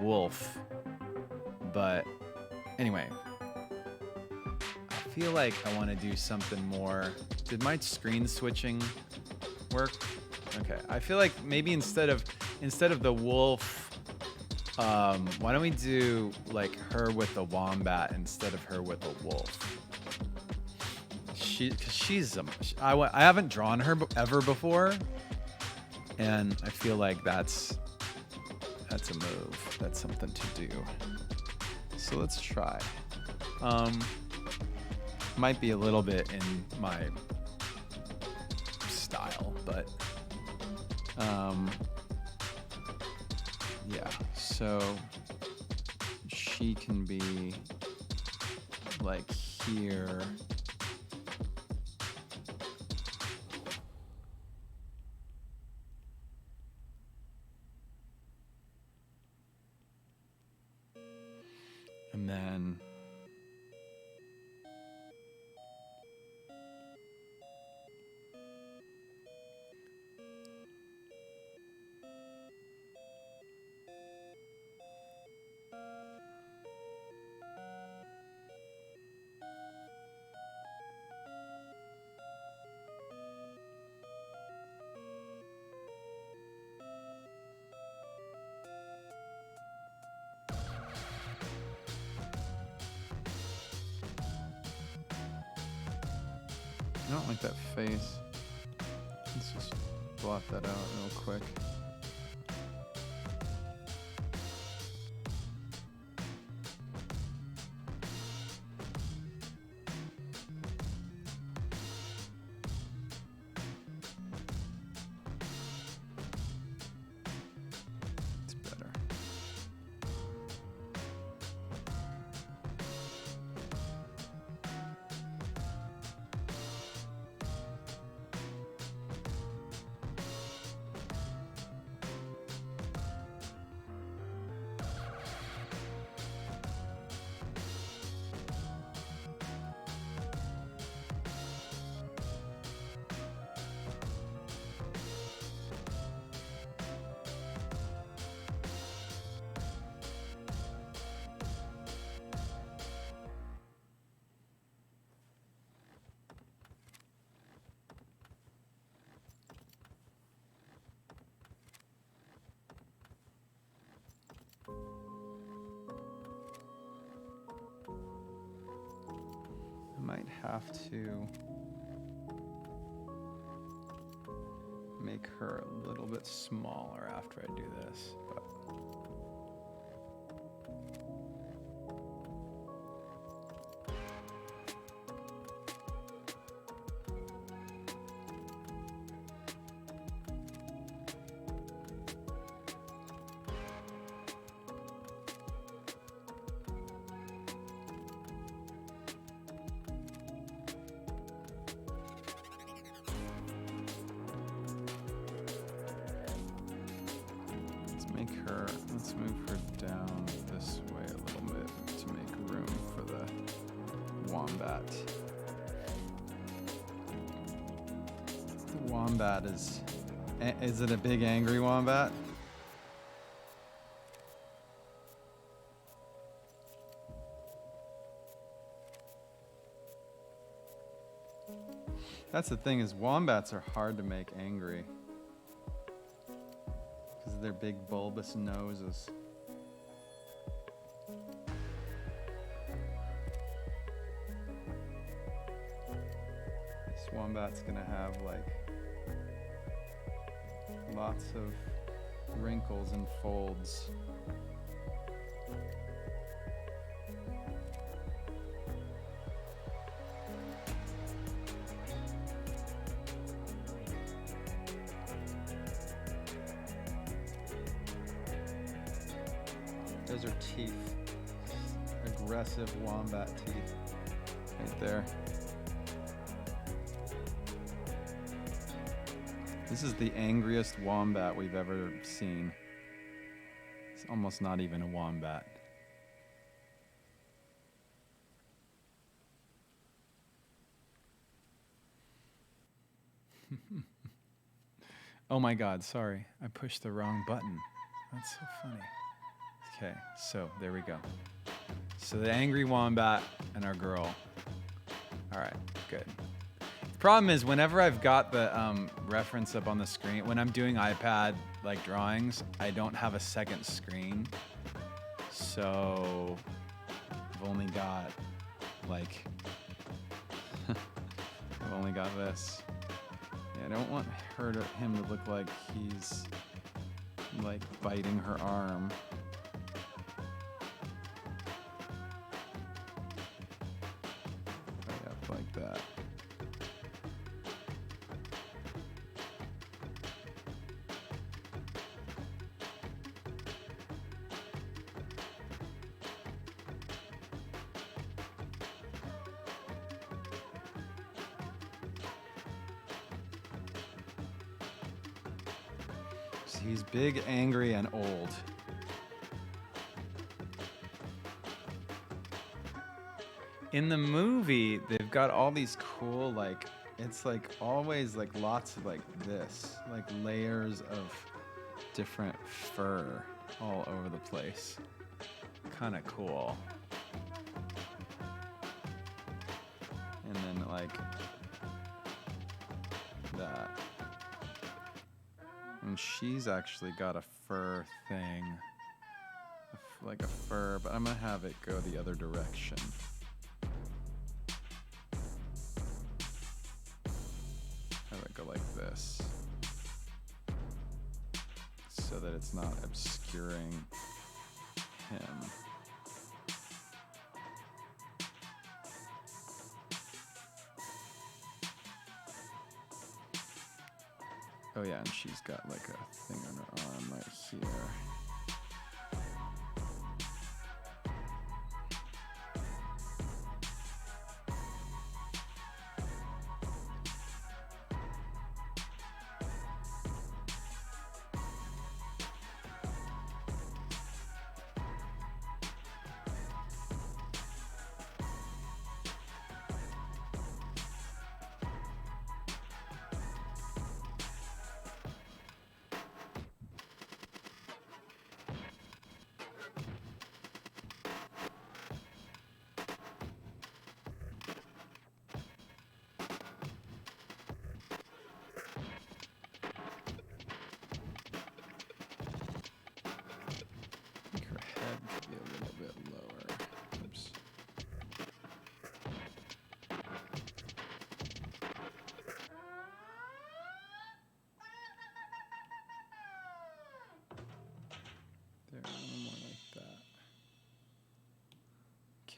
wolf. But anyway, I feel like I want to do something more. Did my screen switching work? Okay. I feel like maybe instead of the wolf, why don't we do like her with the wombat instead of her with the wolf? I haven't drawn her ever before, and I feel like that's a move. That's something to do. So let's try. Might be a little bit in my style, but yeah, so she can be like here. And then I don't like that face. Let's just blot that out real quick. It's better. I might have to make her a little bit smaller after I do this, but let's move her down this way a little bit to make room for the wombat. The wombat is it a big angry wombat? That's the thing, is wombats are hard to make angry. Because of their big bulbous noses. This wombat's gonna have like lots of wrinkles and folds. Those are teeth. Aggressive wombat teeth. Right there. This is the angriest wombat we've ever seen. It's almost not even a wombat. Oh my God, sorry. I pushed the wrong button. That's so funny. Okay, so there we go. So the angry wombat and our girl. All right, good. The problem is whenever I've got the reference up on the screen, when I'm doing iPad like drawings, I don't have a second screen. So I've only got like, I've only got this. Yeah, I don't want him to look like he's like biting her arm. like that. So he's big, angry, and old. In the movie, they've got all these cool, like, it's like always like lots of like this, like layers of different fur all over the place. Kind of cool. And then like that. And she's actually got a fur thing. Like a fur, but I'm gonna have it go the other direction. Have it go like this. So that it's not obscuring him. Oh yeah, and she's got like a thing on her arm right here.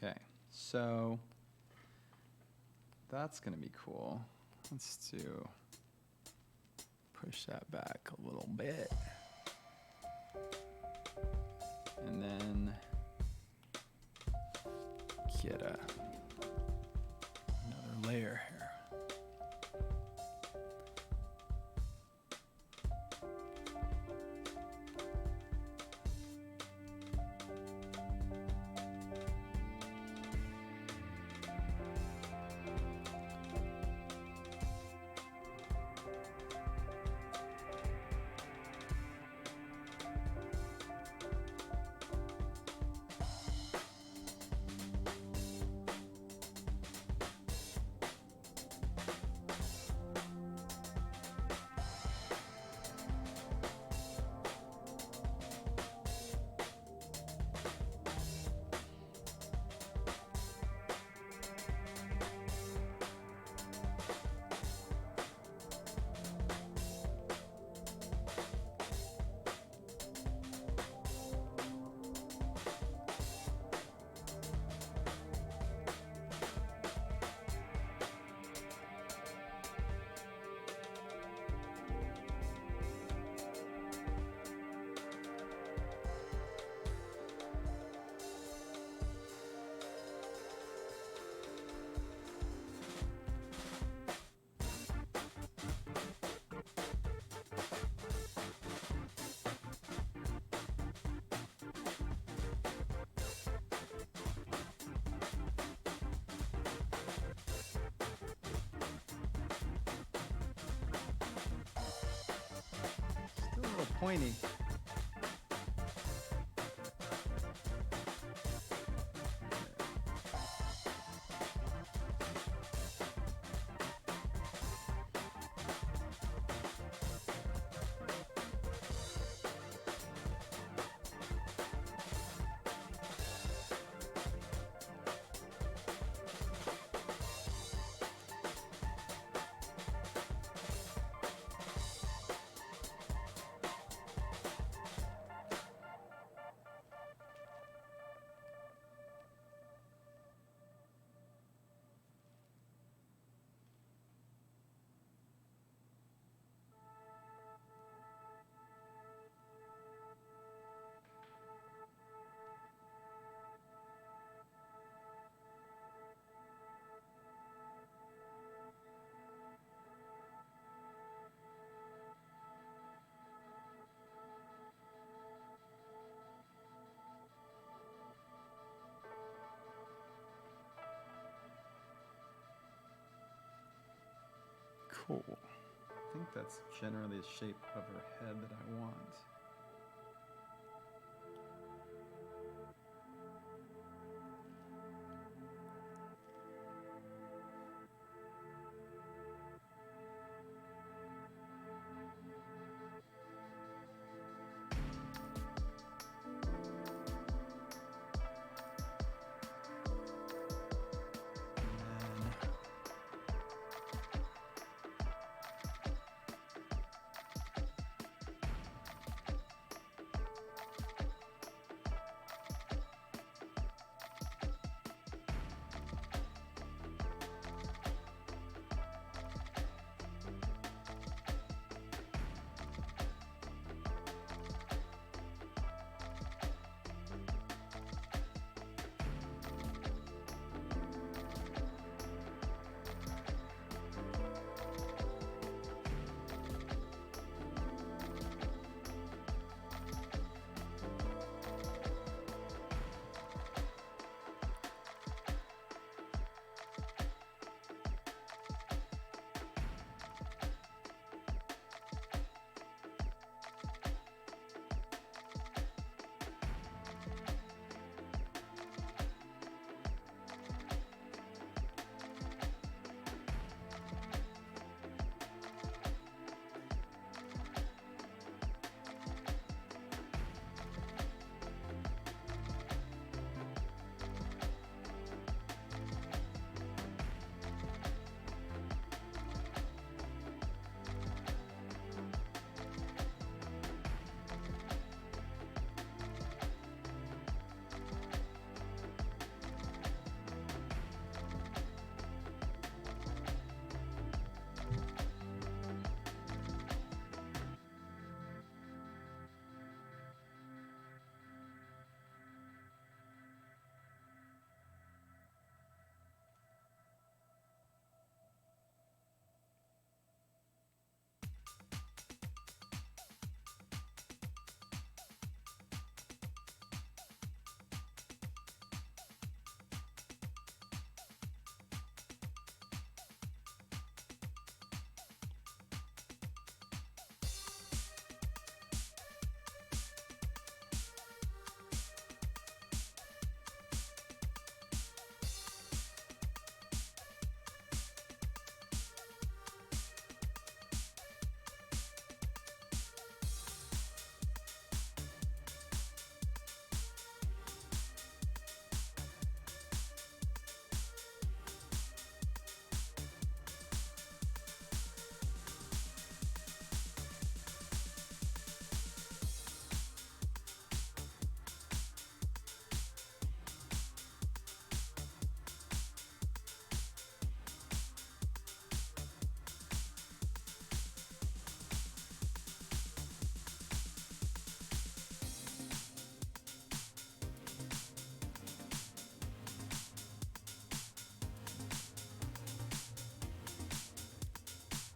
Okay, so that's gonna be cool. Let's do, push that back a little bit. And then get another layer here. Still a little pointy. Oh, I think that's generally the shape of her head that I want.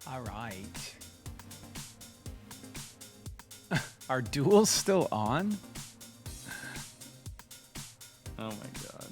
All right. Are duels still on? Oh my god.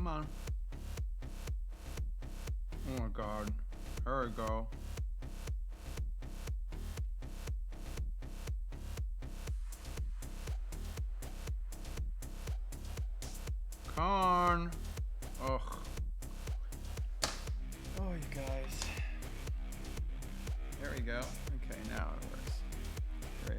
Come on. Oh my god. There we go. Come on. Ugh. Oh, you guys. There we go. Okay, now it works. Great.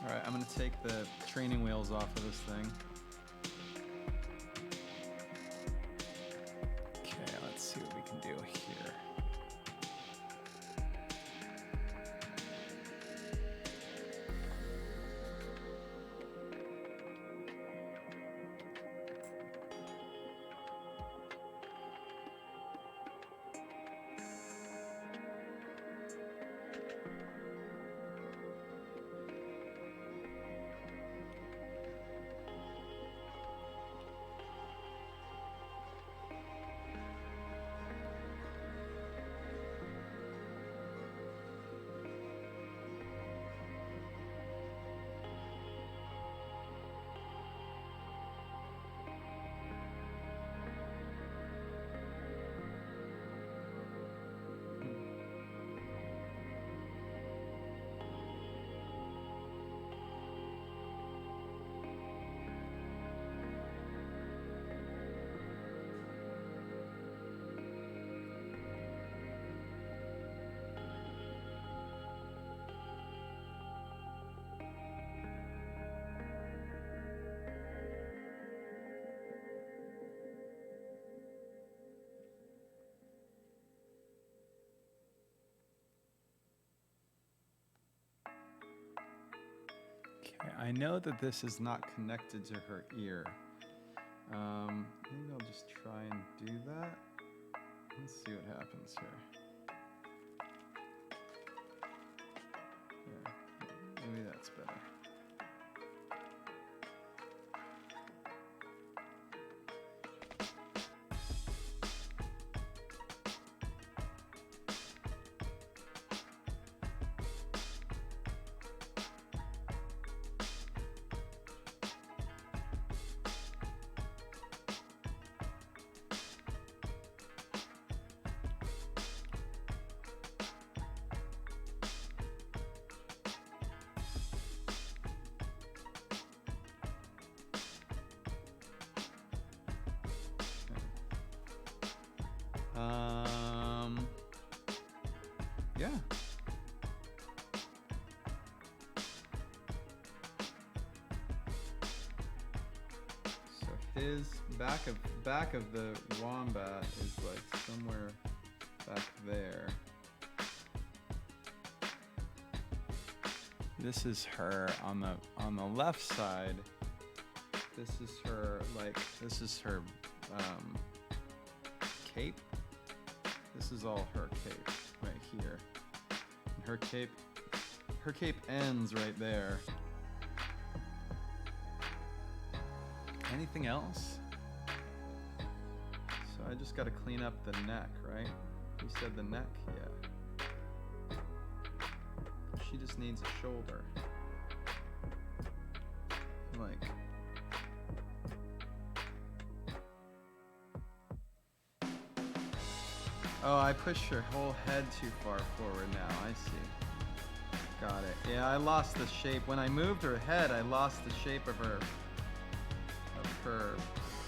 All right, I'm gonna take the training wheels off of this thing. Okay, let's see what we can do here. Okay, I know that this is not connected to her ear. Maybe I'll just try and do that. Let's see what happens here. Yeah, maybe that's better. Yeah. So his back of the wombat is like somewhere back there. This is her on the left side. This is her cape. This is all her cape right here. And her cape ends right there. Anything else? So I just got to clean up the neck, right? You said the neck, yeah. She just needs a shoulder. Like. Oh, I pushed her whole head too far forward now. I see. Got it. Yeah, I lost the shape. When I moved her head, I lost the shape of her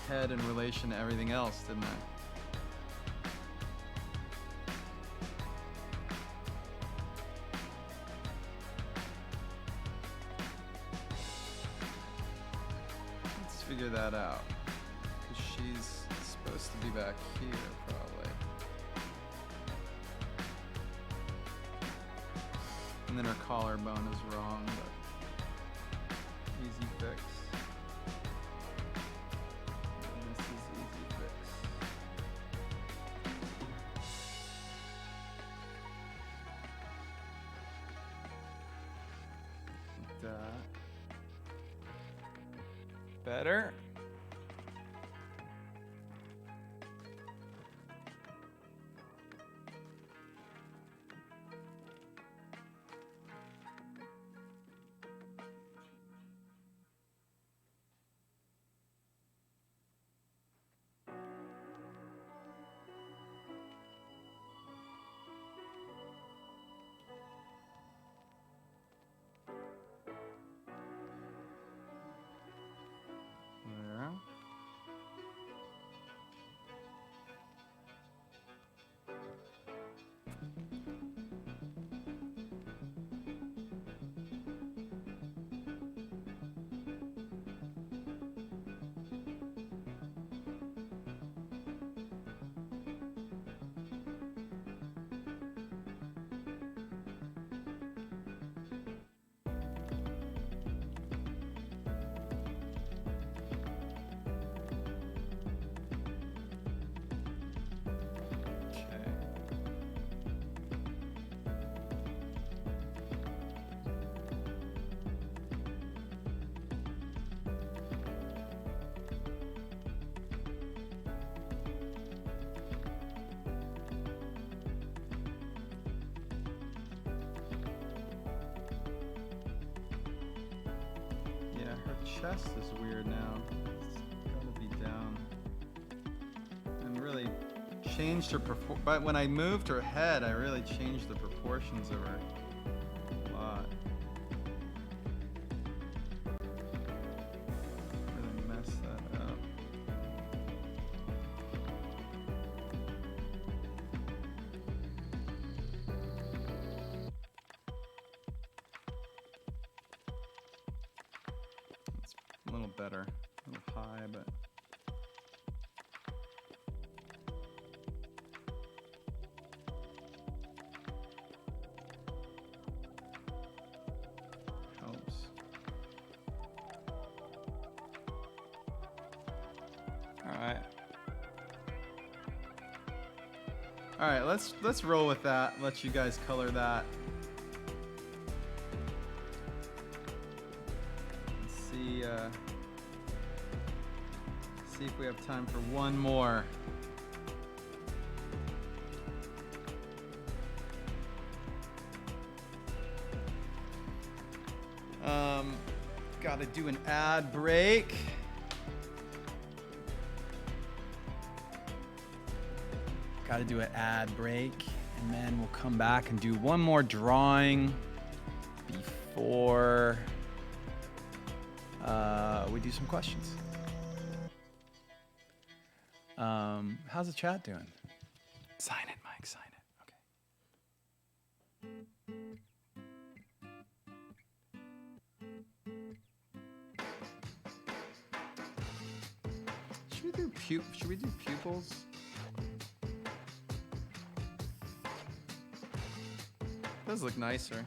head in relation to everything else, didn't I? Let's figure that out. Because she's supposed to be back here, probably. And then her collarbone is wrong, but easy fix. And this is easy fix. Like that. Better. There. Okay. Yeah, her chest is weird now. It's gotta be down. And really changed her but when I moved her head, I really changed the proportions of her a lot. Really messed that up. It's a little better, a little high, but. Helps. All right, let's roll with that. Let you guys color that. Let's see if we have time for one more. Gotta do an ad break. Gotta do an ad break, and then we'll come back and do one more drawing before we do some questions. How's the chat doing? Sign it, Mike, sign it. Okay. we do should we do pupils? Does look nicer.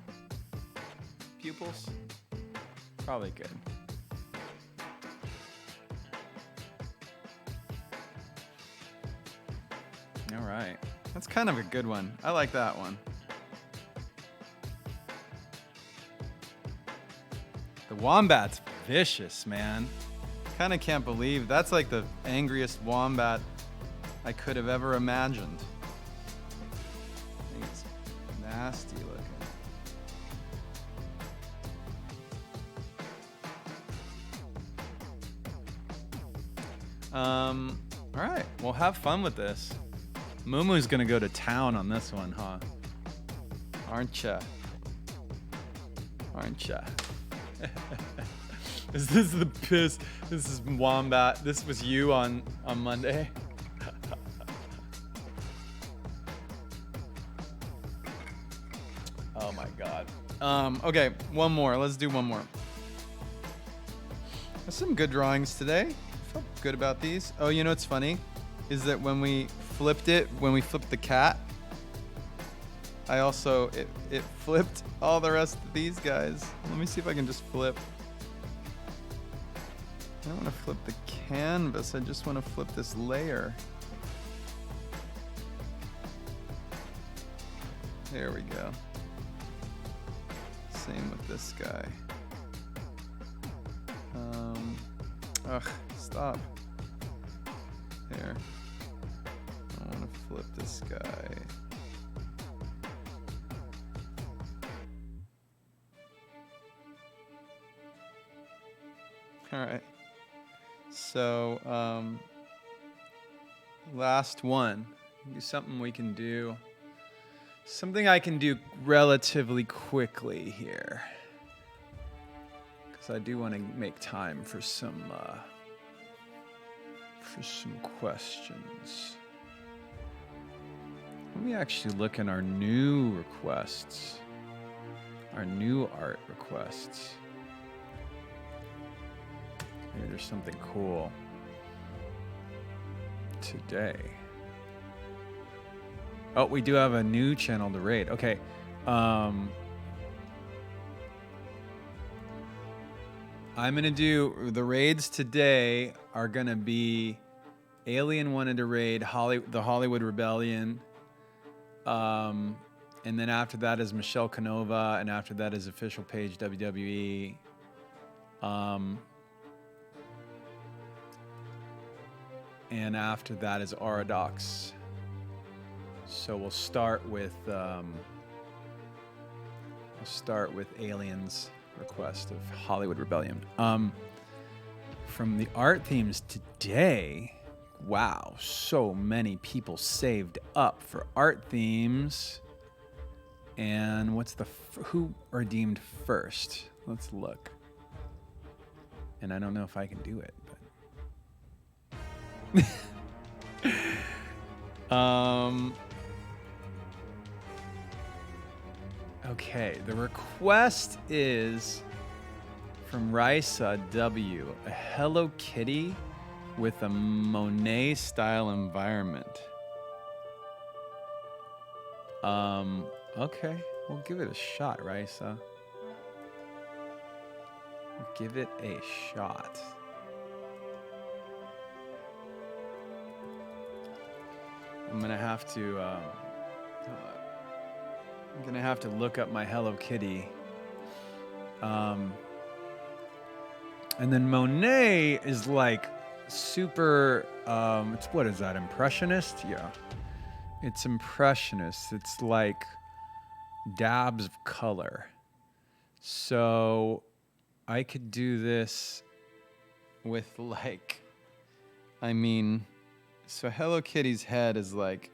Pupils? Probably good. All right. That's kind of a good one. I like that one. The wombat's vicious, man. Kind of can't believe that's like the angriest wombat I could have ever imagined. I think it's nasty looking. All right, well, have fun with this. Mumu's gonna go to town on this one, huh? Aren't ya? Aren't ya? Is this the piss? This is Wombat. This was you on Monday. Oh my god. Okay, one more. Let's do one more. There's some good drawings today. I felt good about these. Oh, you know what's funny? Is that when we flipped the cat, I also, it flipped all the rest of these guys. Let me see if I can just flip. I don't want to flip the canvas, I just want to flip this layer. There we go. Same with this guy. Ugh, stop. There. I want to flip this guy. All right. So, last one. Do something we can do. Something I can do relatively quickly here. Because I do want to make time for some questions. Let me actually look in our new requests. Our new art requests. Maybe there's something cool today. Oh, we do have a new channel to raid. Okay. I'm going to do the raids today are going to be Alien wanted to raid the Hollywood Rebellion. And then after that is Michelle Canova, and after that is official page WWE. And after that is Aradox. So we'll start with Alien's request of Hollywood Rebellion. From the art themes today, wow, so many people saved up for art themes. And what's who are deemed first? Let's look. And I don't know if I can do it, but okay, the request is from Risa W, a Hello Kitty with a Monet style environment. Okay, we'll give it a shot, Risa. Give it a shot. I'm gonna have to look up my Hello Kitty. And then Monet is like super, it's, what is that, Impressionist? Yeah. It's Impressionist. It's like dabs of color. So I could do this with like, I mean, so Hello Kitty's head is like,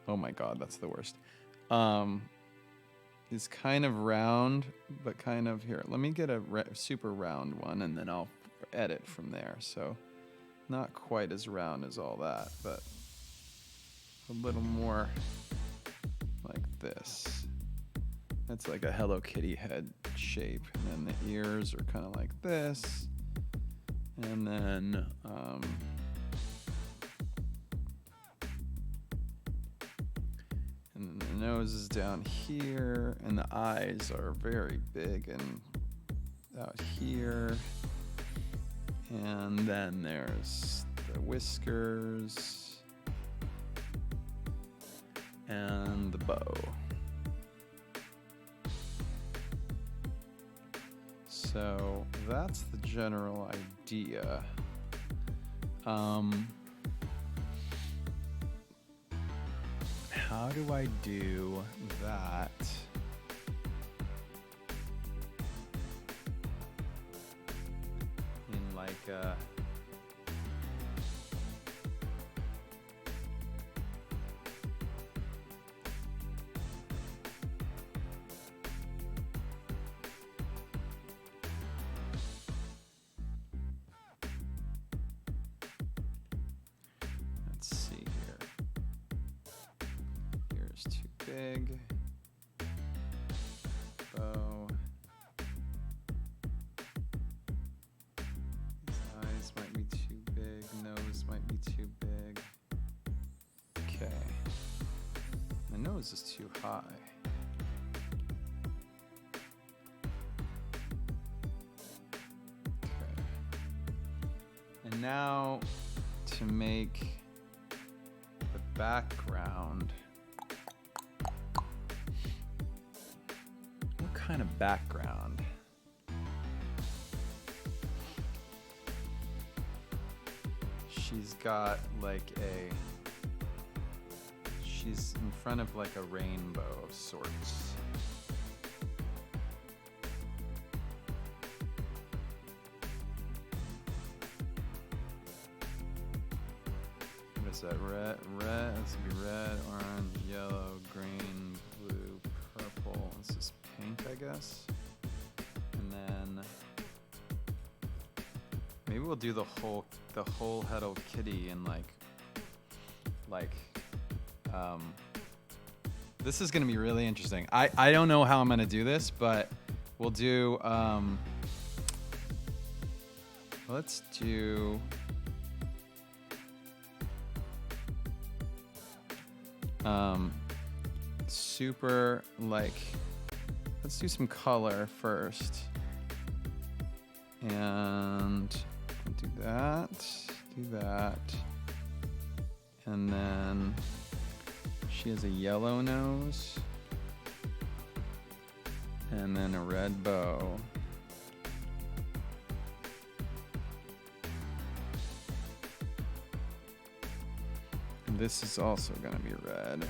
oh my God, that's the worst. Is kind of round, but kind of here. Let me get a super round one, and then I'll edit from there. So not quite as round as all that, but a little more like this. That's like a Hello Kitty head shape. And then the ears are kind of like this. And then nose is down here, and the eyes are very big and out here. And then there's the whiskers and the bow. So that's the general idea. How do I do that? In like a... Let's see here. Here's too big. Bow. These eyes might be too big. Nose might be too big. Okay. My nose is too high. Okay. And now to make the background. What kind of background? She's got like she's in front of like a rainbow of sorts. What is that? Red, it's gonna be red, orange, yellow, green, blue, purple. This is pink, I guess. And then maybe we'll do the whole Hello Kitty and this is gonna be really interesting. I don't know how I'm gonna do this, but we'll do let's do super let's do some color first. And do that. And then she has a yellow nose. And then a red bow. And this is also gonna be red.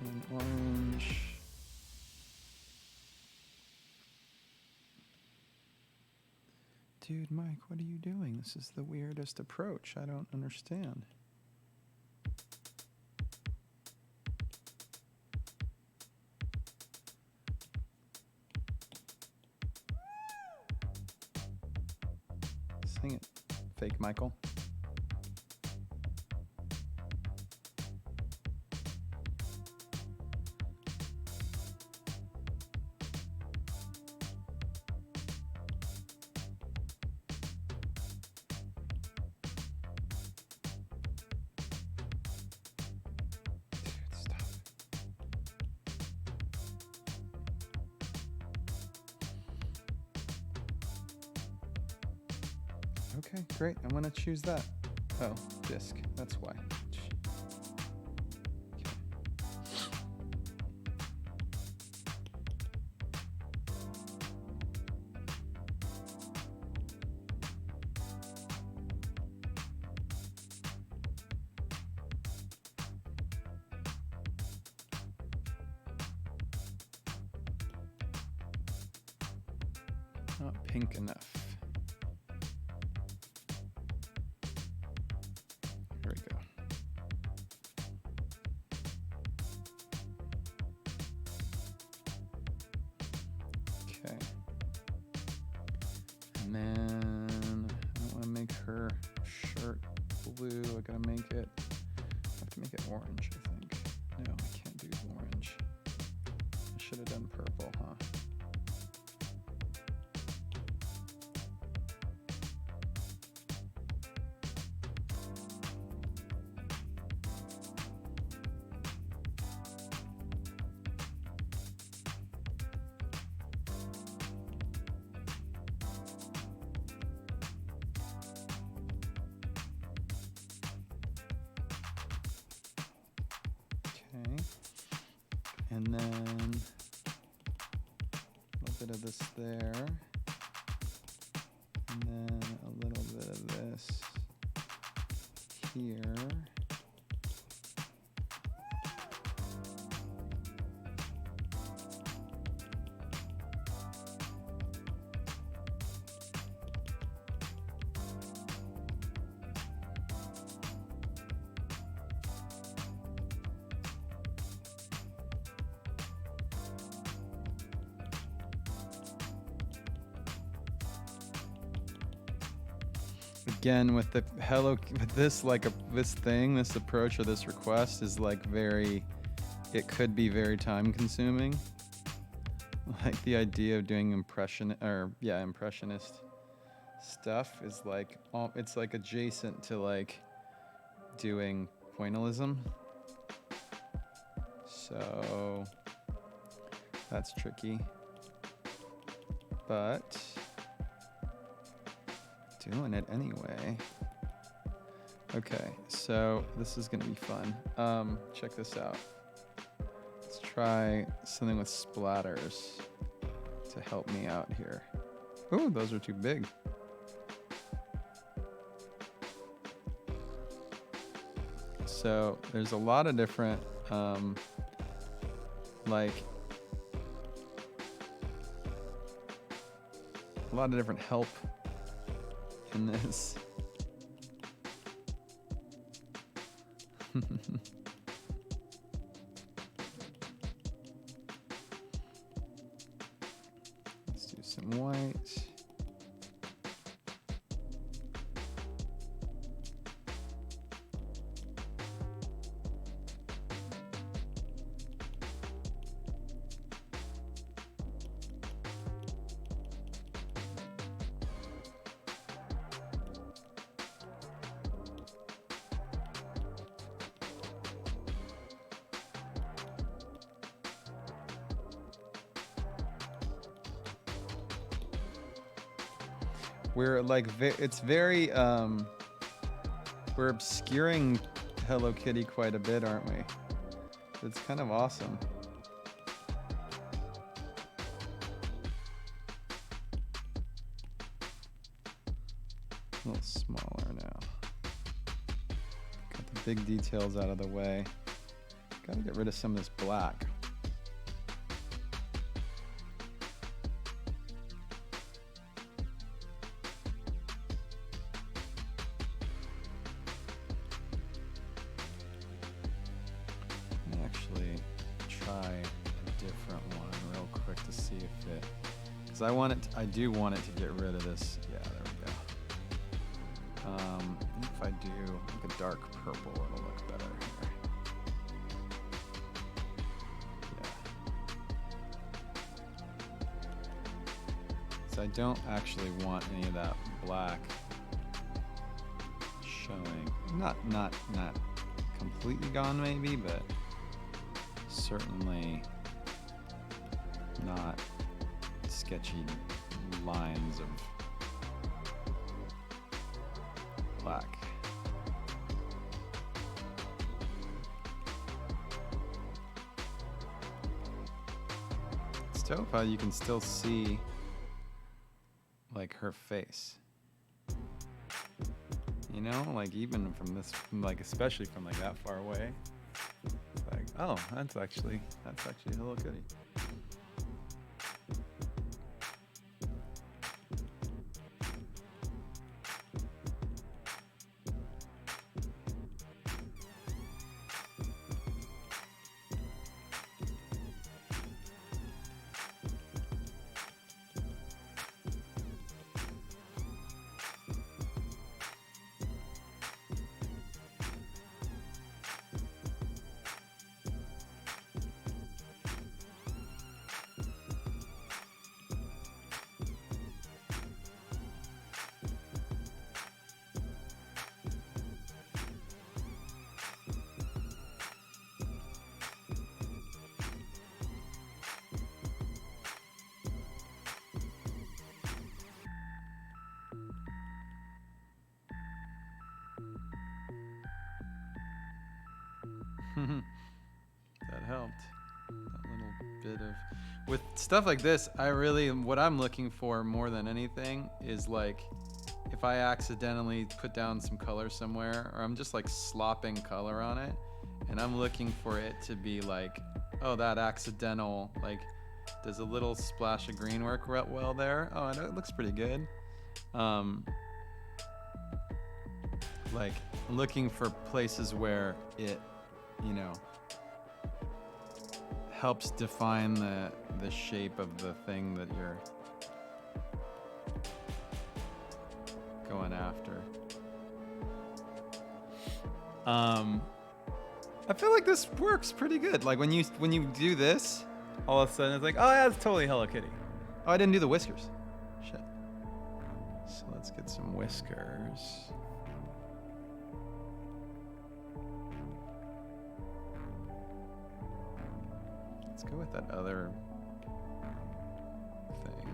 And orange. Dude, Mike, what are you doing? This is the weirdest approach. I don't understand. Sing it, fake Michael. Okay, great. I'm gonna choose that. Oh, disc. That's why. Not pink enough. Here we go. Okay. And then I want to make her shirt blue. I gotta make it. I have to make it orange, I think. No, I can't do orange. I should have done purple, huh? And then a little bit of this there. And then a little bit of this here. Again, with the this approach or this request is like it could be very time consuming. Like the idea of doing impressionist stuff is like, it's like adjacent to like doing pointillism. So that's tricky, but doing it anyway. Okay, so this is gonna be fun. Check this out. Let's try something with splatters to help me out here. Oh, those are too big. So there's a lot of different help in this. Let's do some white. We're like, we're obscuring Hello Kitty quite a bit, aren't we? It's kind of awesome. A little smaller now. Got the big details out of the way. Gotta get rid of some of this black. I do want it to get rid of this. Yeah, there we go. If I do like a dark purple, it'll look better here. Yeah. So I don't actually want any of that black showing. Not completely gone maybe, but certainly not sketchy lines of black. It's dope how you can still see like her face. You know, like even from this, like especially from like that far away. It's like, oh, that's actually Hello Kitty. That helped. That bit of, with stuff like this, what I'm looking for more than anything is like, if I accidentally put down some color somewhere, or I'm just like slopping color on it, and I'm looking for it to be like, oh, that accidental, like, does a little splash of green work well there? Oh, it looks pretty good. Like looking for places where it, you know, helps define the shape of the thing that you're going after. I feel like this works pretty good. Like when you do this, All of a sudden, it's like, oh, yeah, it's totally Hello Kitty. oh, I didn't do the whiskers. Shit. So let's get some whiskers. Let's go with that other thing.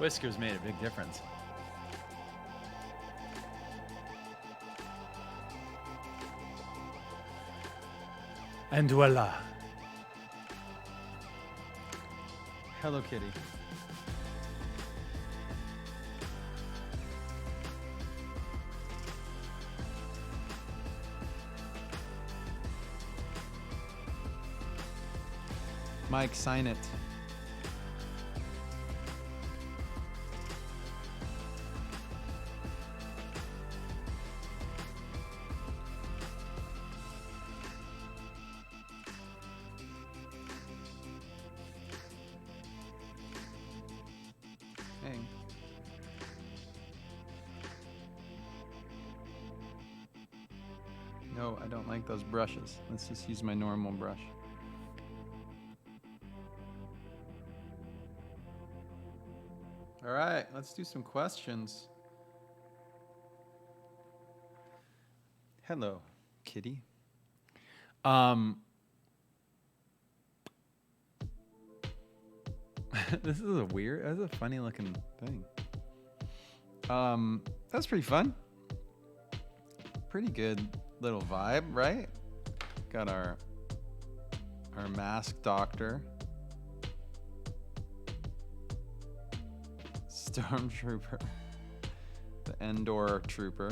Whiskers made a big difference. And voila. Hello Kitty. Mike, sign it. Dang. No, I don't like those brushes. Let's just use my normal brush. All right, let's do some questions. Hello, kitty. This is that's a funny looking thing. That's pretty fun. Pretty good little vibe, right? Got our mask doctor. Stormtrooper. The Endor trooper.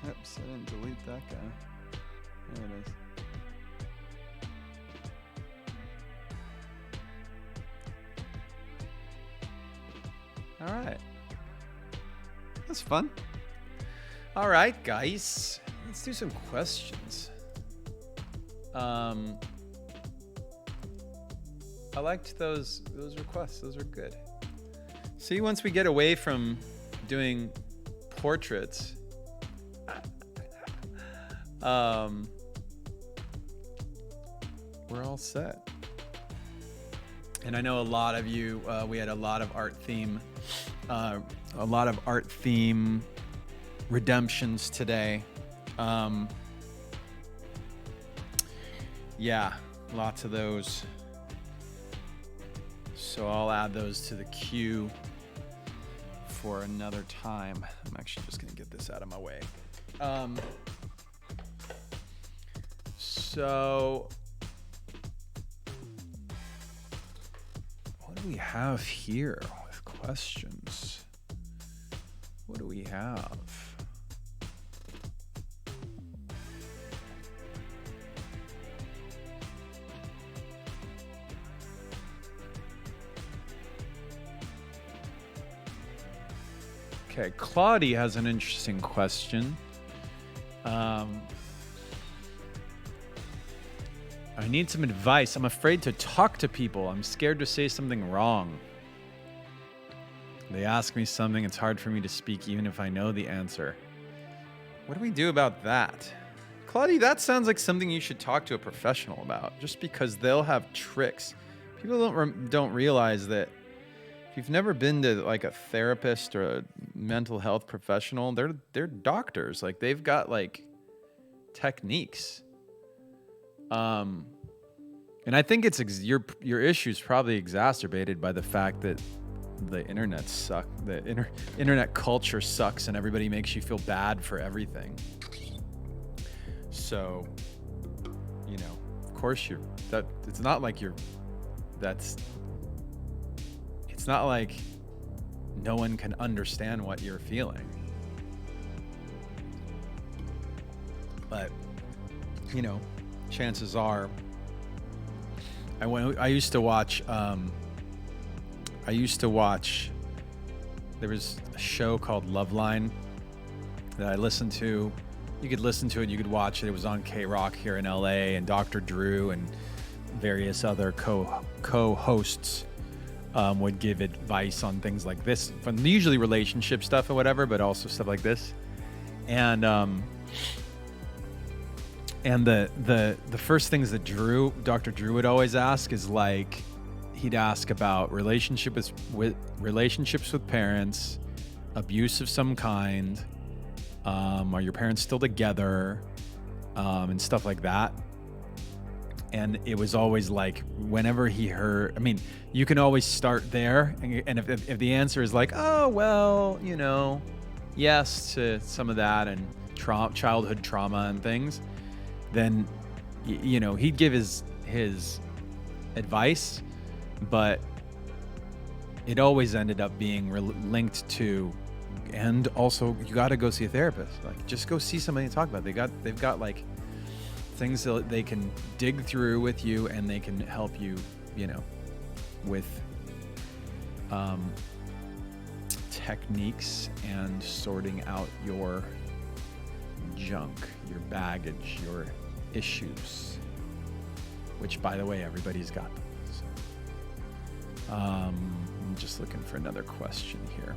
Oops, I didn't delete that guy. There it is. All right. That's fun. All right, guys. Let's do some questions. I liked those requests. Those are good. See, once we get away from doing portraits, we're all set. And I know a lot of you, we had a lot of art theme redemptions today. Yeah, lots of those. So I'll add those to the queue for another time. I'm actually just gonna get this out of my way. So what do we have here with questions? What do we have? Okay, Claudie has an interesting question. I need some advice. I'm afraid to talk to people. I'm scared to say something wrong. They ask me something, it's hard for me to speak even if I know the answer. What do we do about that? Claudie, that sounds like something you should talk to a professional about, just because they'll have tricks. People don't realize that if you've never been to like a therapist or a mental health professional, they're doctors. Like they've got like techniques. And I think it's your issue's probably exacerbated by the fact that the internet sucks. The internet culture sucks, and everybody makes you feel bad for everything. So, you know, of course it's not like it's not like no one can understand what you're feeling. But, you know, chances are I used to watch there was a show called Loveline that I listened to. You could listen to it, you could watch it. It was on K-Rock here in LA, and Dr. Drew and various other co-hosts would give advice on things like this, from usually relationship stuff or whatever, but also stuff like this. And the first things that Dr. Drew would always ask is like, he'd ask about relationships with parents, abuse of some kind, are your parents still together, and stuff like that. And it was always like, whenever he heard, I mean, you can always start there, and if the answer is like, oh well, you know, yes to some of that and childhood trauma and things, then you know, he'd give his advice, but it always ended up being linked to, and also you got to go see a therapist. Like, just go see somebody and talk about it. They've got like things that they can dig through with you, and they can help you, you know, with techniques and sorting out your junk, your baggage, your issues, which, by the way, everybody's got them. So, I'm just looking for another question here.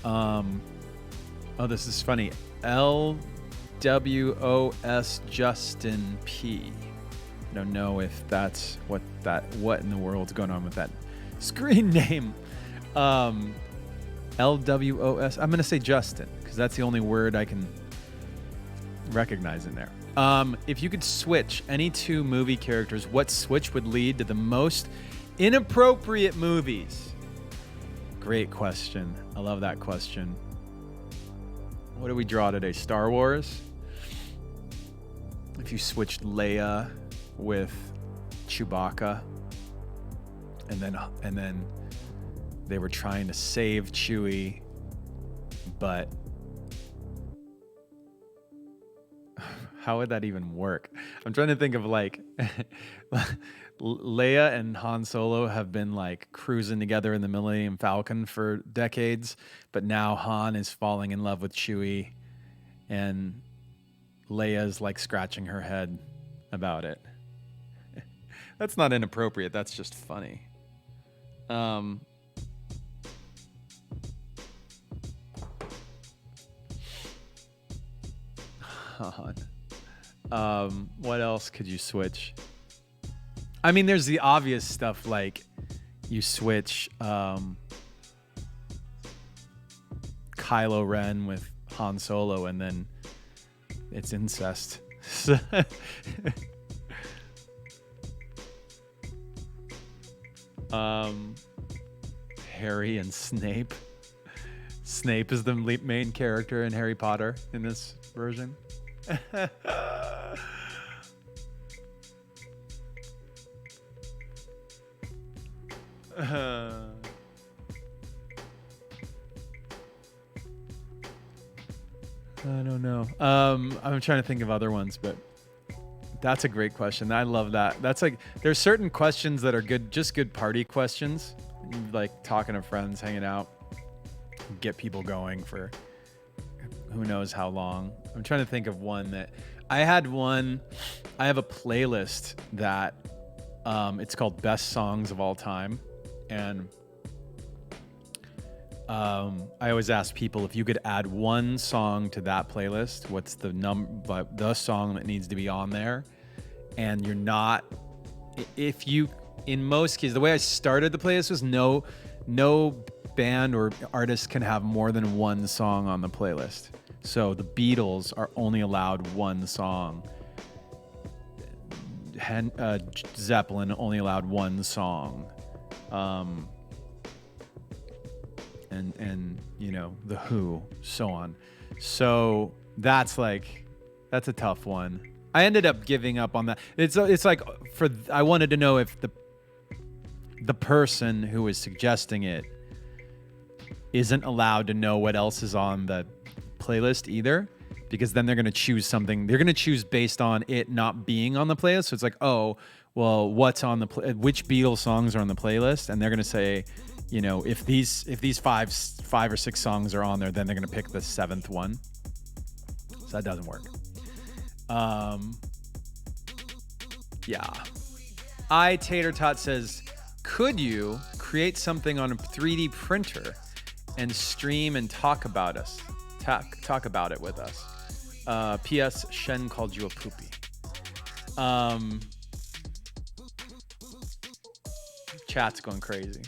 Oh, this is funny. LWOS Justin P. I don't know if that's what in the world's going on with that screen name. LWOS. I'm gonna say Justin because that's the only word I can recognize in there. If you could switch any two movie characters, what switch would lead to the most inappropriate movies? Great question. I love that question. What do we draw today? Star Wars? If you switched Leia with Chewbacca, and then they were trying to save Chewie, but how would that even work? I'm trying to think of like Leia and Han Solo have been like cruising together in the Millennium Falcon for decades, but now Han is falling in love with Chewie, and Leia's like scratching her head about it. That's not inappropriate. That's just funny. What else could you switch? I mean, there's the obvious stuff like you switch Kylo Ren with Han Solo, and then it's incest. Harry and Snape. Snape is the main character in Harry Potter in this version. I don't know. I'm trying to think of other ones, but that's a great question. I love that. That's like, there's certain questions that are good, just good party questions, like talking to friends, hanging out, get people going for who knows how long. I'm trying to think of one that I had one. I have a playlist that it's called Best Songs of All Time. And I always ask people, if you could add one song to that playlist, what's the song that needs to be on there? And you're not, if you, in most cases, the way I started the playlist was no band or artist can have more than one song on the playlist. So the Beatles are only allowed one song. Zeppelin only allowed one song. And you know, The Who, so on. So that's a tough one. I ended up giving up on that. It's like, I wanted to know if the person who is suggesting it isn't allowed to know what else is on the playlist either, because then they're going to choose something. They're going to choose based on it not being on the playlist. So it's like, oh, well, what's on the which Beatles songs are on the playlist? And they're going to say, you know, if these five or six songs are on there, then they're going to pick the seventh one. So that doesn't work. Yeah. Tater Tot says, could you create something on a 3D printer and stream and talk about it with us? P.S. Shen called you a poopy. 'Chat's going crazy.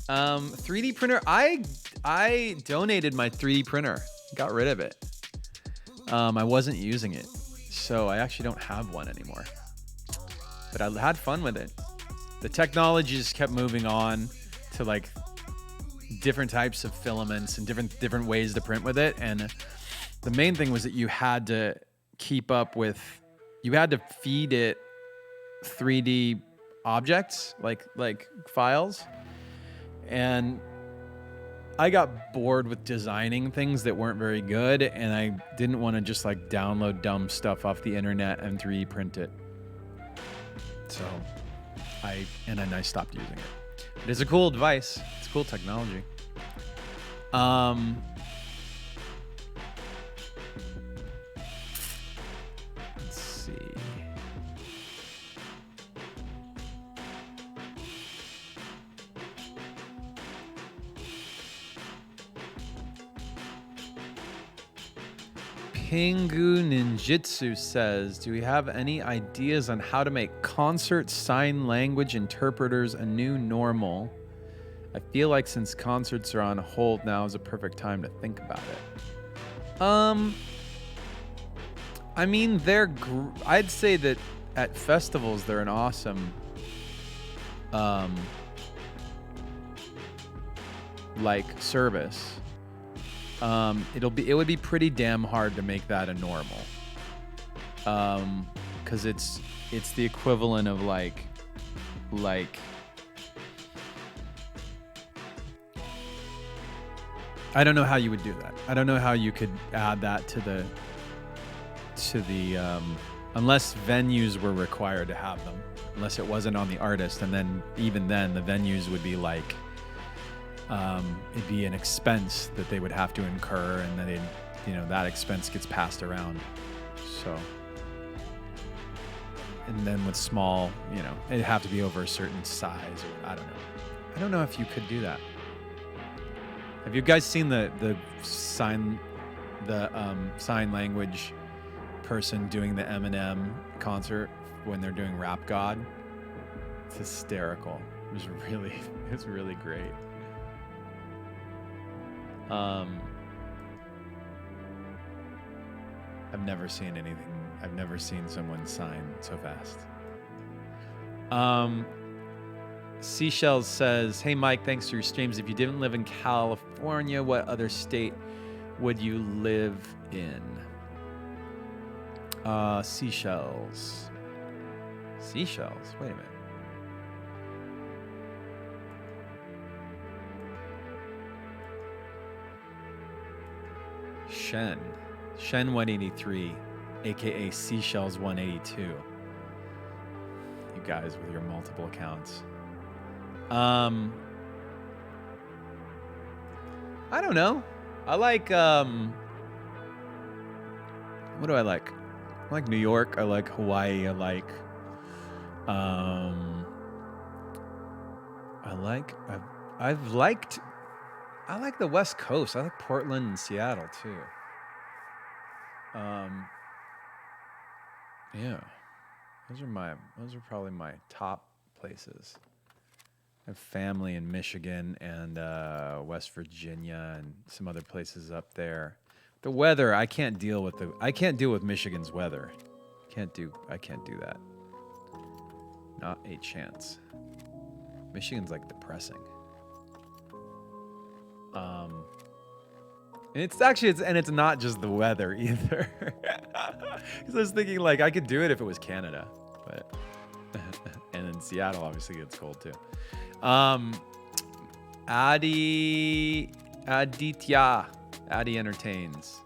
3D printer. I donated my 3D printer. Got rid of it. I wasn't using it, so I actually don't have one anymore. But I had fun with it. The technology just kept moving on to like different types of filaments and different ways to print with it. And the main thing was that you had to keep up with, you had to feed it 3D objects, like files. And I got bored with designing things that weren't very good, and I didn't want to just like download dumb stuff off the internet and 3D print it. So I stopped using it. It is a cool device. It's cool technology. Let's see. Pingu Ninjitsu says, do we have any ideas on how to make concert sign language interpreters a new normal? I feel like since concerts are on hold, now is a perfect time to think about it. I mean, I'd say that at festivals, they're an awesome, service. It would be pretty damn hard to make that a normal. 'Cause it's the equivalent of like I don't know how you would do that. I don't know how you could add that to the unless venues were required to have them, unless it wasn't on the artist, and then even then the venues would be like, it'd be an expense that they would have to incur, and then that expense gets passed around. So, and then with small, it'd have to be over a certain size, or I don't know. I don't know if you could do that. Have you guys seen the sign language person doing the Eminem concert when they're doing Rap God? It's hysterical. It was really great. I've never seen anything. I've never seen someone sign so fast. Seashells says, "Hey Mike, thanks for your streams. If you didn't live in California, what other state would you live in?" Seashells. Seashells. Wait a minute. Shen 183, aka Seashells 182. You guys with your multiple accounts. I don't know. I like what do I like? I like New York. I like Hawaii. I like I like the West Coast. I like Portland and Seattle too. Yeah. Those are probably my top places. I have family in Michigan and West Virginia and some other places up there. The weather, I can't deal with Michigan's weather. I can't do that. Not a chance. Michigan's like depressing. And it's not just the weather either. Because I was thinking like I could do it if it was Canada, but and then Seattle obviously gets cold too. Aditya Entertains.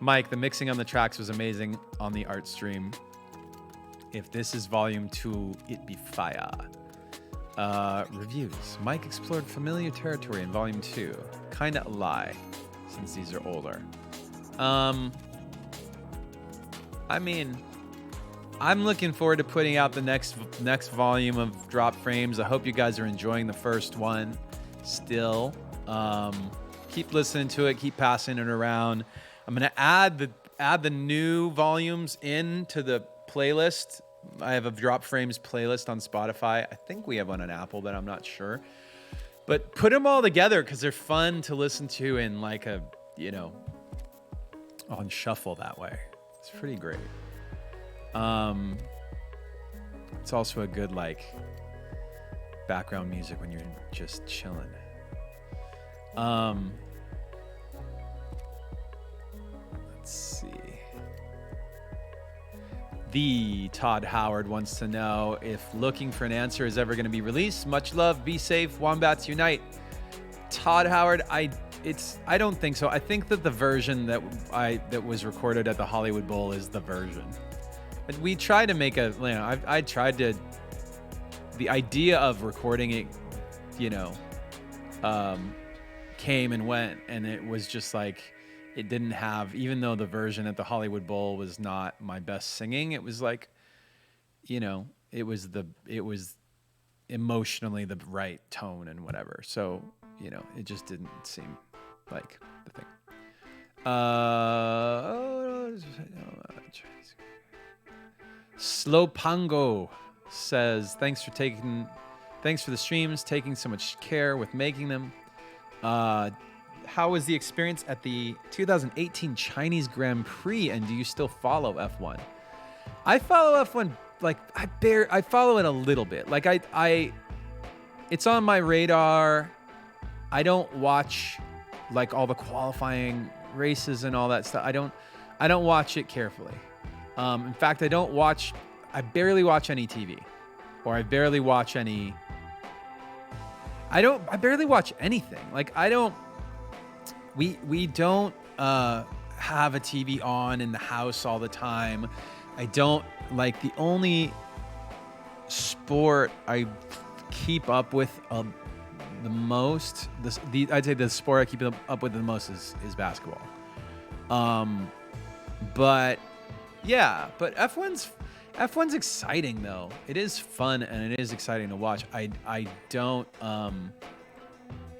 Mike, the mixing on the tracks was amazing on the art stream. If this is volume 2, it be fire. Reviews. Mike explored familiar territory in volume 2. Kinda a lie, since these are older. I mean, I'm looking forward to putting out the next volume of Drop Frames. I hope you guys are enjoying the first one still. Keep listening to it, keep passing it around. I'm gonna add the new volumes into the playlist. I have a Drop Frames playlist on Spotify. I think we have one on Apple, but I'm not sure. But put them all together because they're fun to listen to in like a, on shuffle that way. It's pretty great. It's also a good like background music when you're just chilling. Let's see. The Todd Howard wants to know if Looking for an Answer is ever going to be released. Much love, be safe, Wombats Unite. Todd Howard, I don't think so. I think that the version that was recorded at the Hollywood Bowl is the version. We tried to make the idea of recording it, came and went, and it was just like, it didn't have, even though the version at the Hollywood Bowl was not my best singing, it was like, it was emotionally the right tone and whatever. So, it just didn't seem like the thing. Slopango says, thanks for the streams, taking so much care with making them. How was the experience at the 2018 Chinese Grand Prix, and do you still follow F1? I follow F1 like I follow it a little bit. Like it's on my radar. I don't watch like all the qualifying races and all that stuff. I don't watch it carefully. In fact, I barely watch any TV, or I barely watch any. I barely watch anything. Like we don't have a TV on in the house all the time. I don't like, the only sport I keep up with the most. I'd say the sport I keep up with the most is basketball. But F1's exciting though. It is fun and it is exciting to watch. I don't.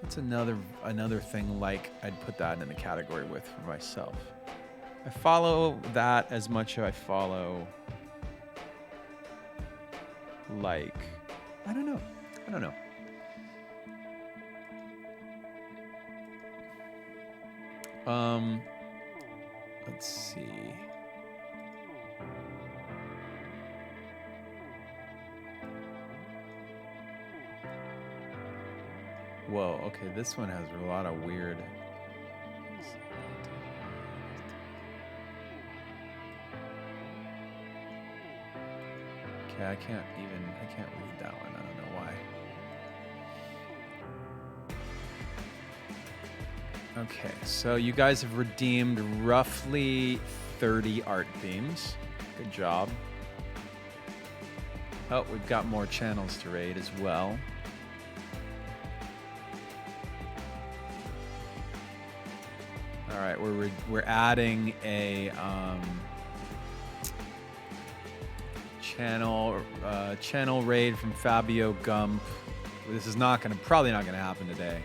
What's another thing like I'd put that in the category with for myself? I follow that as much as I follow like, I don't know. Let's see. Whoa, okay, this one has a lot of weird. Okay, I can't read that one. I don't know why. Okay, so you guys have redeemed roughly 30 art themes. Good job. Oh, we've got more channels to raid as well. All right, we're adding a channel raid from Fabio Gump. This is probably not gonna happen today.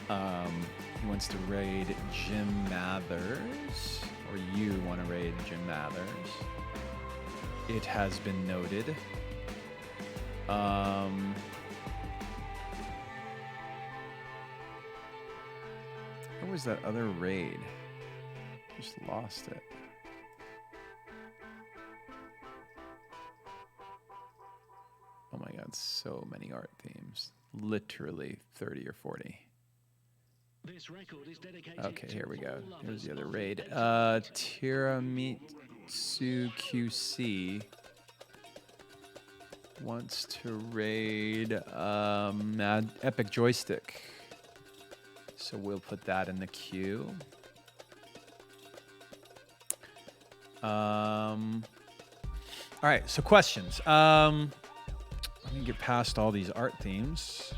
He wants to raid Jim Mathers, or you want to raid Jim Mathers. It has been noted. Where was that other raid? Just lost it. Oh my god, so many art themes. Literally 30 or 40. This record is dedicated Okay, here we to go. all Here's the lovers other of raid. entertainment. Tiramisu QC wants to raid Epic Joystick. So we'll put that in the queue. All right, so questions. Let me get past all these art themes.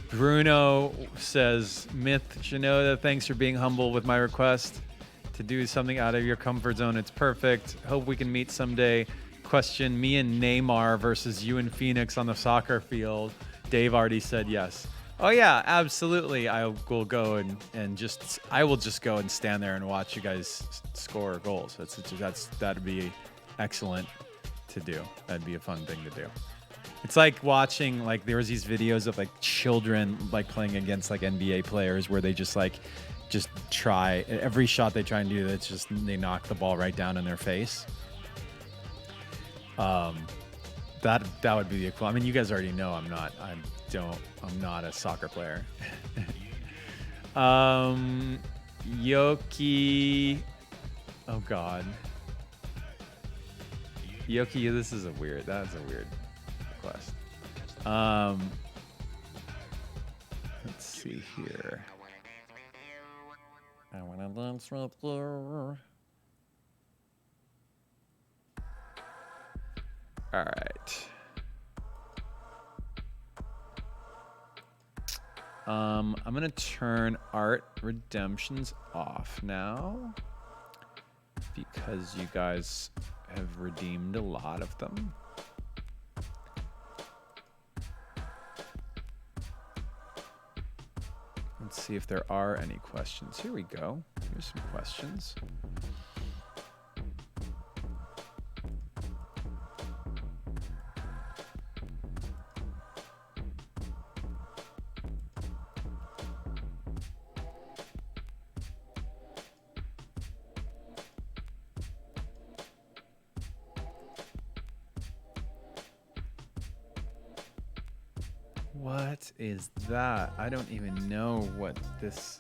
Bruno says, Myth Shinoda, thanks for being humble with my request to do something out of your comfort zone. It's perfect. Hope we can meet someday. Question, me and Neymar versus you and Phoenix on the soccer field. Dave already said yes. Oh yeah, absolutely. I will go I will just go and stand there and watch you guys score goals. That'd be excellent to do. That'd be a fun thing to do. It's like watching, like, there was these videos of like children like playing against like NBA players where they just try every shot they try and do. That's just they knock the ball right down in their face. That would be the equivalent. I mean, you guys already know I'm not a soccer player. Yoki, oh god, Yoki, that's a weird request. Let's see here. I want to dance with you. All right. I'm gonna turn art redemptions off now because you guys have redeemed a lot of them. Let's see if there are any questions. Here we go. Here's some questions. What is that? I don't even know what this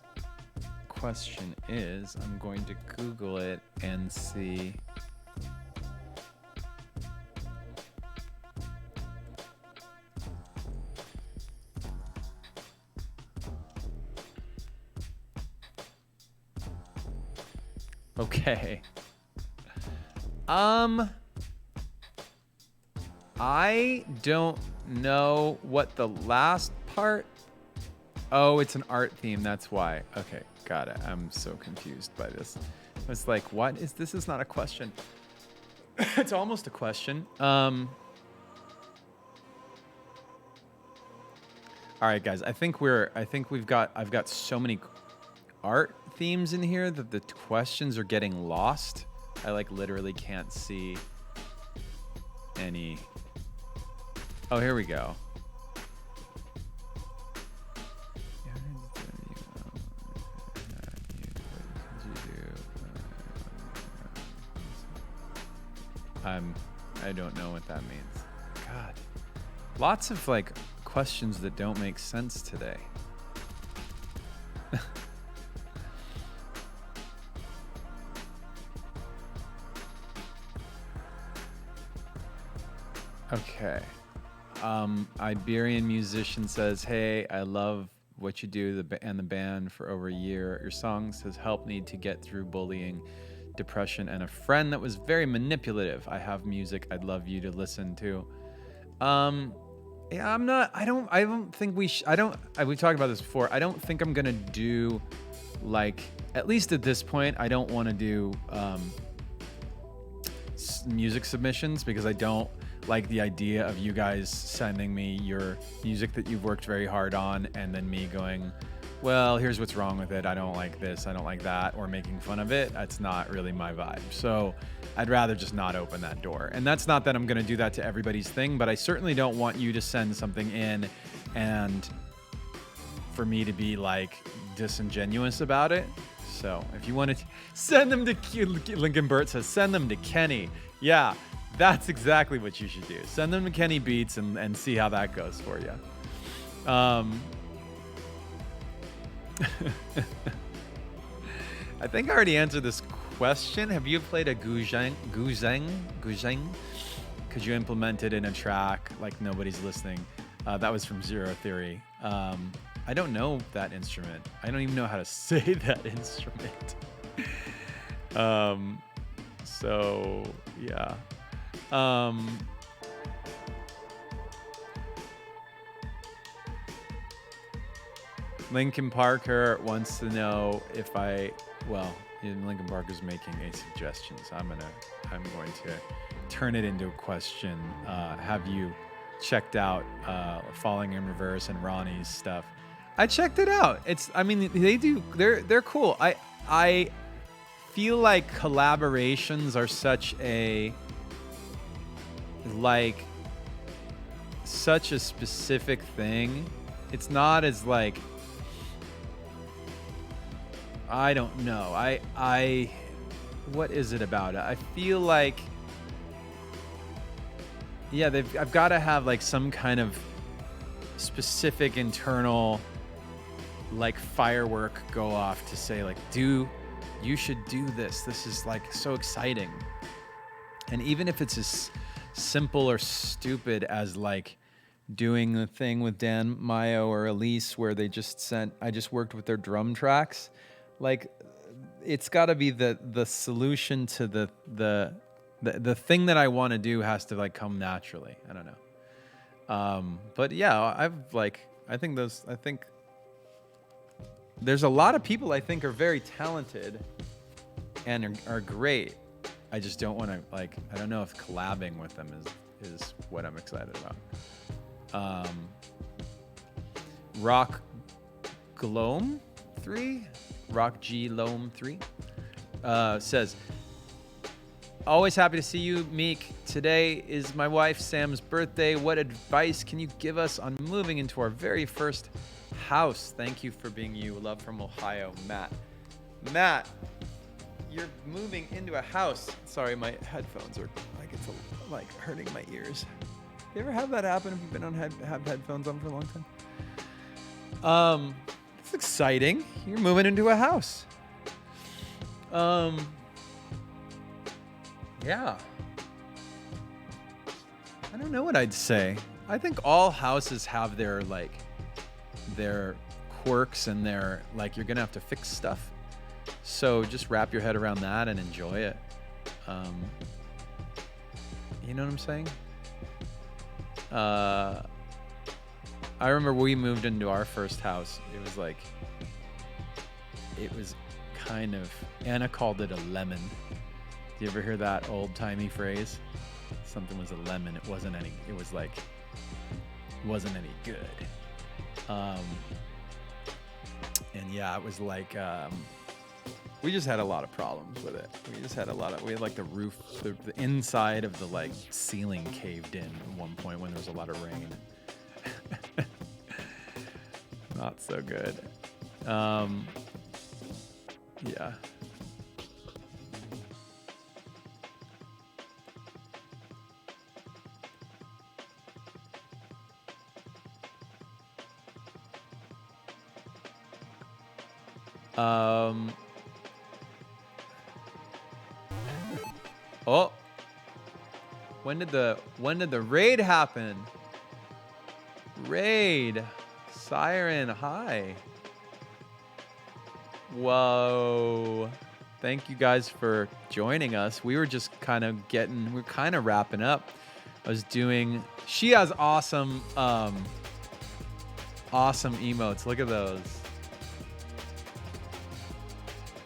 question is. I'm going to Google it and see. Okay. I don't know what the last part. Oh, it's an art theme. That's why. Okay, got it. I'm so confused by this. I was like, what is this? Is not a question. It's almost a question. All right, guys. I've got so many art themes in here that the questions are getting lost. I like literally can't see any Oh, here we go. I don't know what that means. God. Lots of like questions that don't make sense today. Okay. Iberian musician says, "Hey, I love what you do and the band for over a year. Your songs has helped me to get through bullying, depression, and a friend that was very manipulative. I have music I'd love you to listen to." Yeah, I don't think we we've talked about this before. I don't think I'm gonna do, like, at least at this point, I don't want to do music submissions because I don't like the idea of you guys sending me your music that you've worked very hard on and then me going, well, here's what's wrong with it. I don't like this. I don't like that. Or making fun of it. That's not really my vibe. So I'd rather just not open that door. And that's not that I'm going to do that to everybody's thing, but I certainly don't want you to send something in and for me to be like disingenuous about it. So if you want to send them to Lincoln Burt says, send them to Kenny. Yeah, that's exactly what you should do. Send them to Kenny Beats and see how that goes for you. I think I already answered this question. Have you played a guzheng? Could you implement it in a track like nobody's listening? That was from Zero Theory. I don't know that instrument. I don't even know how to say that instrument. So yeah. Lincoln Parker wants to know if Lincoln Parker's making a suggestion, so I'm going to turn it into a question. Have you checked out Falling in Reverse and Ronnie's stuff? I checked it out. They're cool. I feel like collaborations are such a specific thing. It's not as like, I don't know. What is it about it? I feel like, yeah, I've got to have like some kind of specific internal like firework go off to say like, you should do this. This is like so exciting. And even if it's as simple or stupid as like doing the thing with Dan Mayo or Elise where I just worked with their drum tracks. Like, it's got to be the solution to the thing that I want to do has to like come naturally. I don't know. But yeah, I think there's a lot of people I think are very talented and are great. I just don't want to I don't know if collabing with them is what I'm excited about. Rock Glome 3? Rock G Loam 3 says, always happy to see you, Meek. Today is my wife Sam's birthday. What advice can you give us on moving into our very first house? Thank you for being you. Love from Ohio, Matt. Matt, you're moving into a house. Sorry, my headphones are hurting my ears. You ever have that happen if you've been have headphones on for a long time? It's exciting. You're moving into a house. Yeah. I don't know what I'd say. I think all houses have their quirks and their you're gonna have to fix stuff. So just wrap your head around that and enjoy it. You know what I'm saying? I remember we moved into our first house. It was kind of, Anna called it a lemon. Do you ever hear that old-timey phrase? Something was a lemon. It wasn't any good. And yeah, it was We just had a lot of problems with it. We had like the roof, the inside of the like ceiling caved in at one point when there was a lot of rain. Not so good. Yeah. Oh. When did the raid happen? Raid. Siren, hi. Whoa. Thank you guys for joining us. We were just kind of wrapping up. She has awesome emotes. Look at those.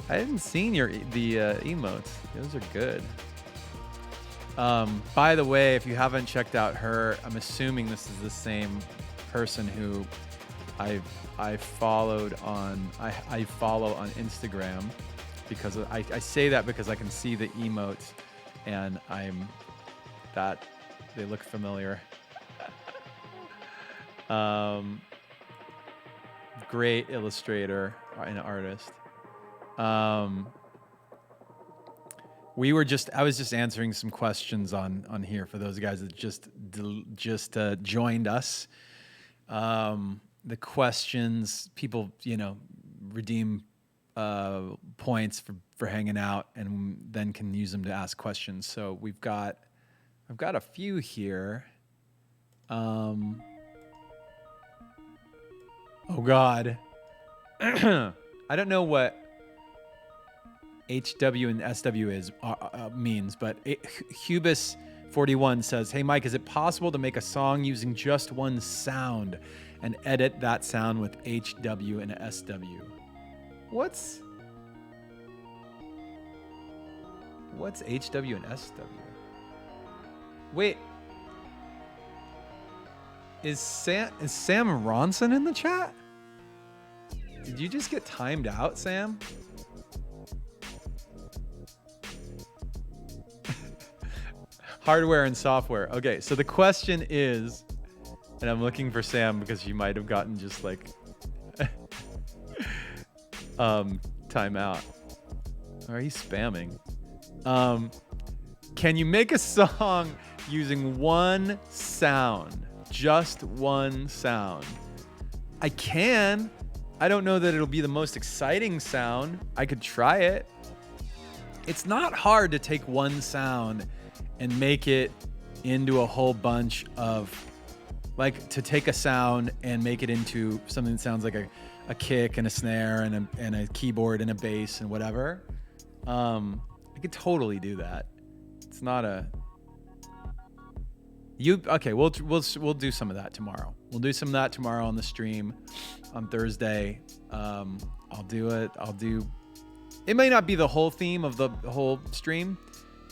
I hadn't seen the emotes. Those are good. By the way, if you haven't checked out her, I'm assuming this is the same person who I follow on Instagram, because I say that because I can see the emotes and they look familiar. Great illustrator and artist. I was just answering some questions on here for those guys that just joined us. The questions, people, redeem points for hanging out and then can use them to ask questions. So I've got a few here. Oh God. I don't know what HW and SW means, but Hubis41 says, "Hey Mike, is it possible to make a song using just one sound and edit that sound with HW and SW?" What's HW and SW? Wait, is Sam Ronson in the chat? Did you just get timed out, Sam? Hardware and software. Okay, so the question is, and I'm looking for Sam because you might have gotten just like timeout. Or he's spamming. Can you make a song using one sound? Just one sound. I can. I don't know that it'll be the most exciting sound. I could try it. It's not hard to take one sound and make it into a whole bunch of, like, to take a sound and make it into something that sounds like a kick and a snare and a keyboard and a bass and whatever. I could totally do that. It's not a... Okay, we'll do some of that tomorrow. We'll do some of that tomorrow on the stream on Thursday. I'll do it. It may not be the whole theme of the whole stream,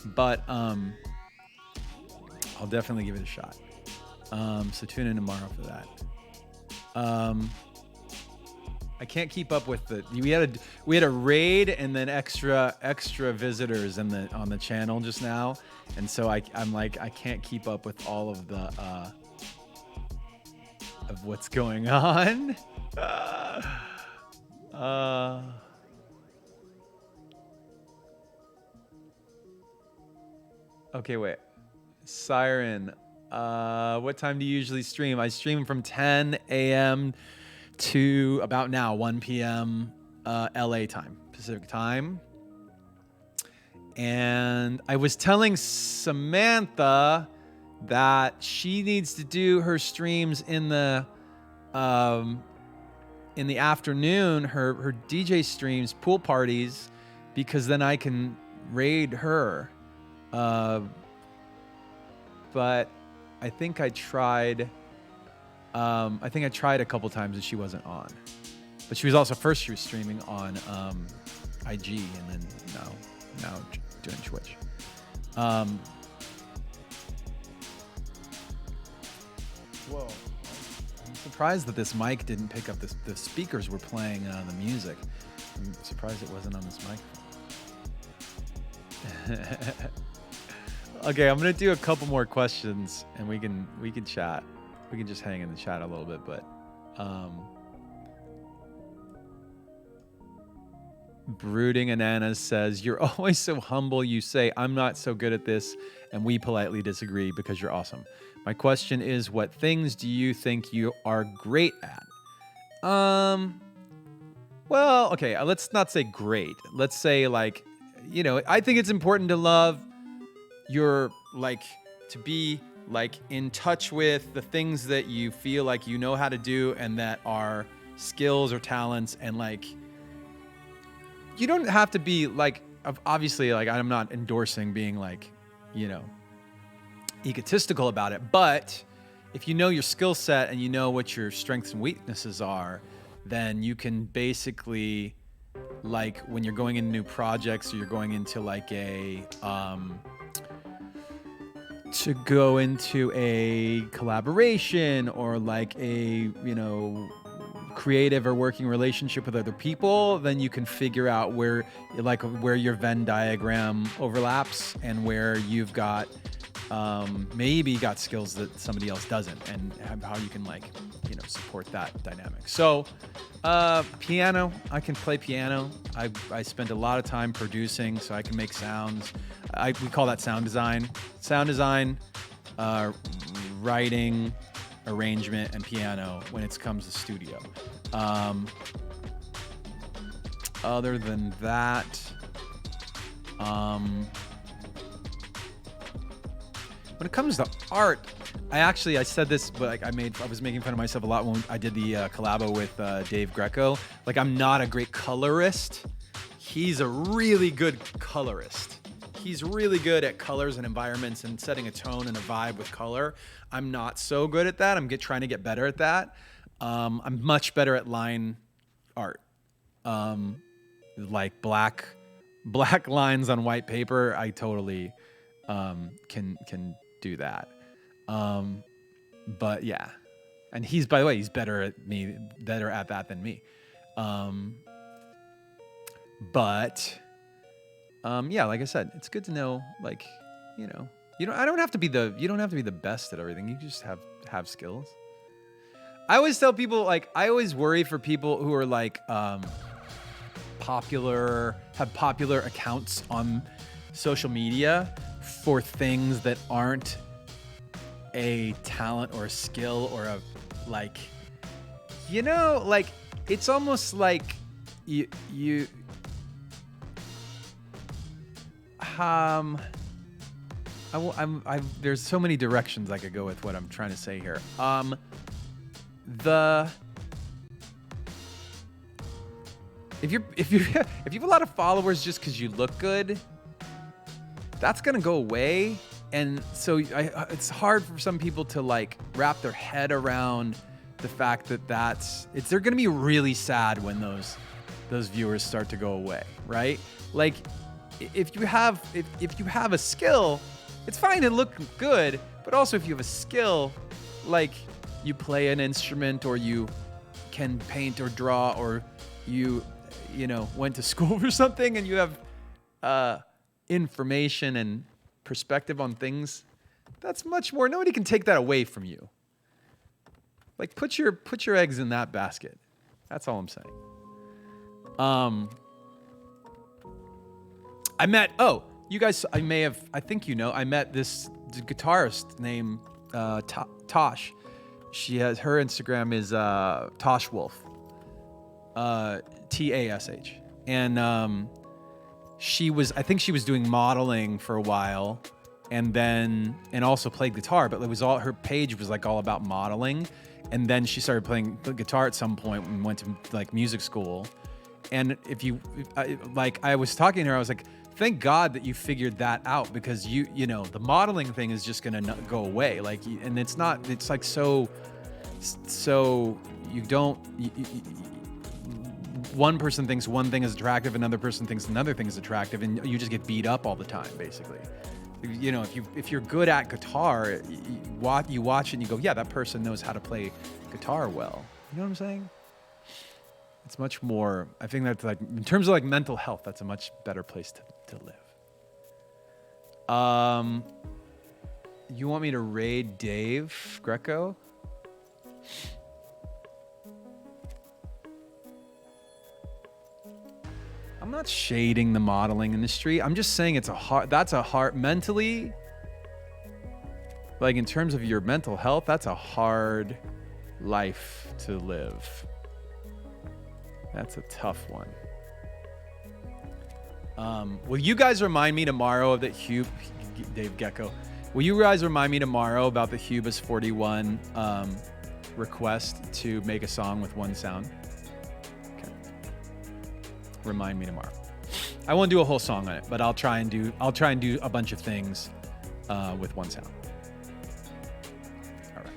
but I'll definitely give it a shot. So tune in tomorrow for that. I can't keep up with we had a raid and then extra visitors on the channel just now, and so I'm like, I can't keep up with all of the of what's going on. Okay, wait. Siren, what time do you usually stream? I stream from 10 a.m. to about now, 1 p.m. LA time, Pacific time. And I was telling Samantha that she needs to do her streams in the afternoon, her DJ streams, pool parties, because then I can raid her. But I think I tried a couple times and she wasn't on. But she was also she was streaming on IG and then now doing Twitch. Whoa. I'm surprised that this mic didn't pick up the speakers were playing the music. I'm surprised it wasn't on this microphone. Okay, I'm gonna do a couple more questions, and we can chat. We can just hang in the chat a little bit, but Brooding Ananas says, "You're always so humble. You say I'm not so good at this, and we politely disagree because you're awesome. My question is, what things do you think you are great at?" Well, okay, let's not say great. Let's say like, I think it's important to love your to be in touch with the things that you feel like you know how to do and that are skills or talents, and you don't have to be obviously I'm not endorsing being egotistical about it, but if you know your skill set and you know what your strengths and weaknesses are, then you can basically when you're going into new projects or you're going into to go into a collaboration or a creative or working relationship with other people, then you can figure out where your Venn diagram overlaps and where you've got maybe got skills that somebody else doesn't, and how you can support that dynamic. So piano, I can play piano. I spend a lot of time producing, so I can make sounds. We call that sound design. Sound design, writing, arrangement, and piano when it comes to studio. Other than that, when it comes to art, I said this, but I was making fun of myself a lot when I did the collabo with Dave Greco. I'm not a great colorist. He's a really good colorist. He's really good at colors and environments and setting a tone and a vibe with color. I'm not so good at that. I'm trying to get better at that. I'm much better at line art. Black lines on white paper. I totally can do that. But yeah. And by the way, he's better at that than me. Yeah, like I said, it's good to know, I don't have to be the best at everything. You just have skills. I always tell people, I always worry for people who are have popular accounts on social media for things that aren't a talent or a skill or a it's almost like you there's so many directions I could go with what I'm trying to say here. If you have a lot of followers just because you look good, that's gonna go away, and so it's hard for some people to wrap their head around the fact that they're gonna be really sad when those viewers start to go away, right? If you have a skill, it's fine to look good, but also if you have a skill, you play an instrument or you can paint or draw or you went to school for something and you have information and perspective on things, that's much more. Nobody can take that away from you. Put your eggs in that basket. That's all I'm saying. I met this guitarist named Tosh. Her Instagram is Tosh Wolf, TASH, and she was doing modeling for a while, and also played guitar, but her page was all about modeling, and then she started playing the guitar at some point and went to music school. And I was talking to her, I was like, thank God that you figured that out, because the modeling thing is just gonna go away. And it's not. It's so you don't. One person thinks one thing is attractive, another person thinks another thing is attractive, and you just get beat up all the time, basically. If you're good at guitar, you watch it and you go, yeah, that person knows how to play guitar well. You know what I'm saying? It's much more, I think that's like, in terms of like mental health, that's a much better place to live. You want me to raid Dave Greco? I'm not shading the modeling industry. I'm just saying that's a hard, mentally, like in terms of your mental health, that's a hard life to live. That's a tough one. Will you guys remind me tomorrow of that Dave Gecko? Will you guys remind me tomorrow about the Hubas 41 request to make a song with one sound? Okay. Remind me tomorrow. I won't do a whole song on it, but I'll try and do a bunch of things with one sound. All right.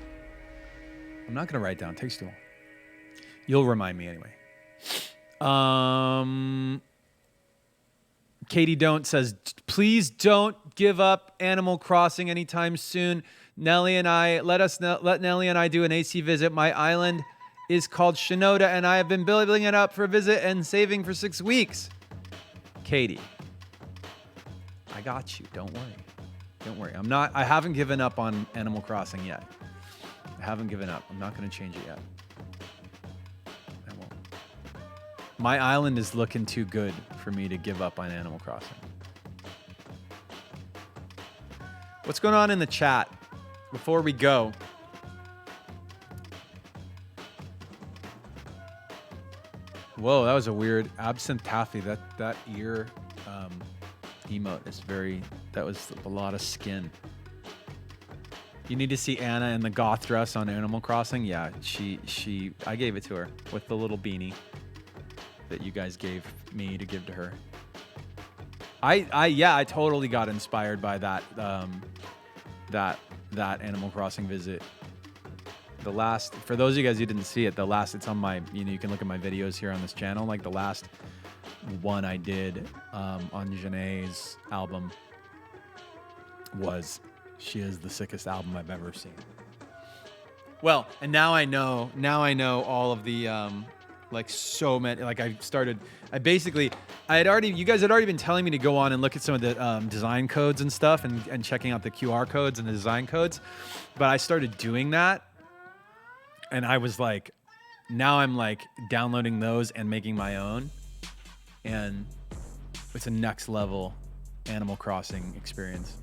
I'm not gonna write down. It takes too long. You'll remind me anyway. Katie Don't says, please don't give up Animal Crossing anytime soon. Let Nelly and I do an AC visit. My island is called Shinoda, and I have been building it up for a visit and saving for 6 weeks. Katie, I got you. Don't worry. Don't worry. I haven't given up on Animal Crossing yet. I haven't given up. I'm not going to change it yet. I won't. My island is looking too good for me to give up on Animal Crossing. What's going on in the chat before we go? Whoa, that was a weird absinthe taffy. That ear emote is that was a lot of skin. You need to see Anna in the goth dress on Animal Crossing. Yeah, I gave it to her with the little beanie that you guys gave me to give to her. I totally got inspired by that Animal Crossing visit. For those of you guys who didn't see it, it's on my, you can look at my videos here on this channel. Like the last one I did on Janae's album was She Is the Sickest Album I've Ever Seen. Well, and now I know all of the like so many, like you guys had already been telling me to go on and look at some of the design codes and stuff and checking out the QR codes and the design codes. But I started doing that. And I was like, now I'm like downloading those and making my own. And it's a next level Animal Crossing experience.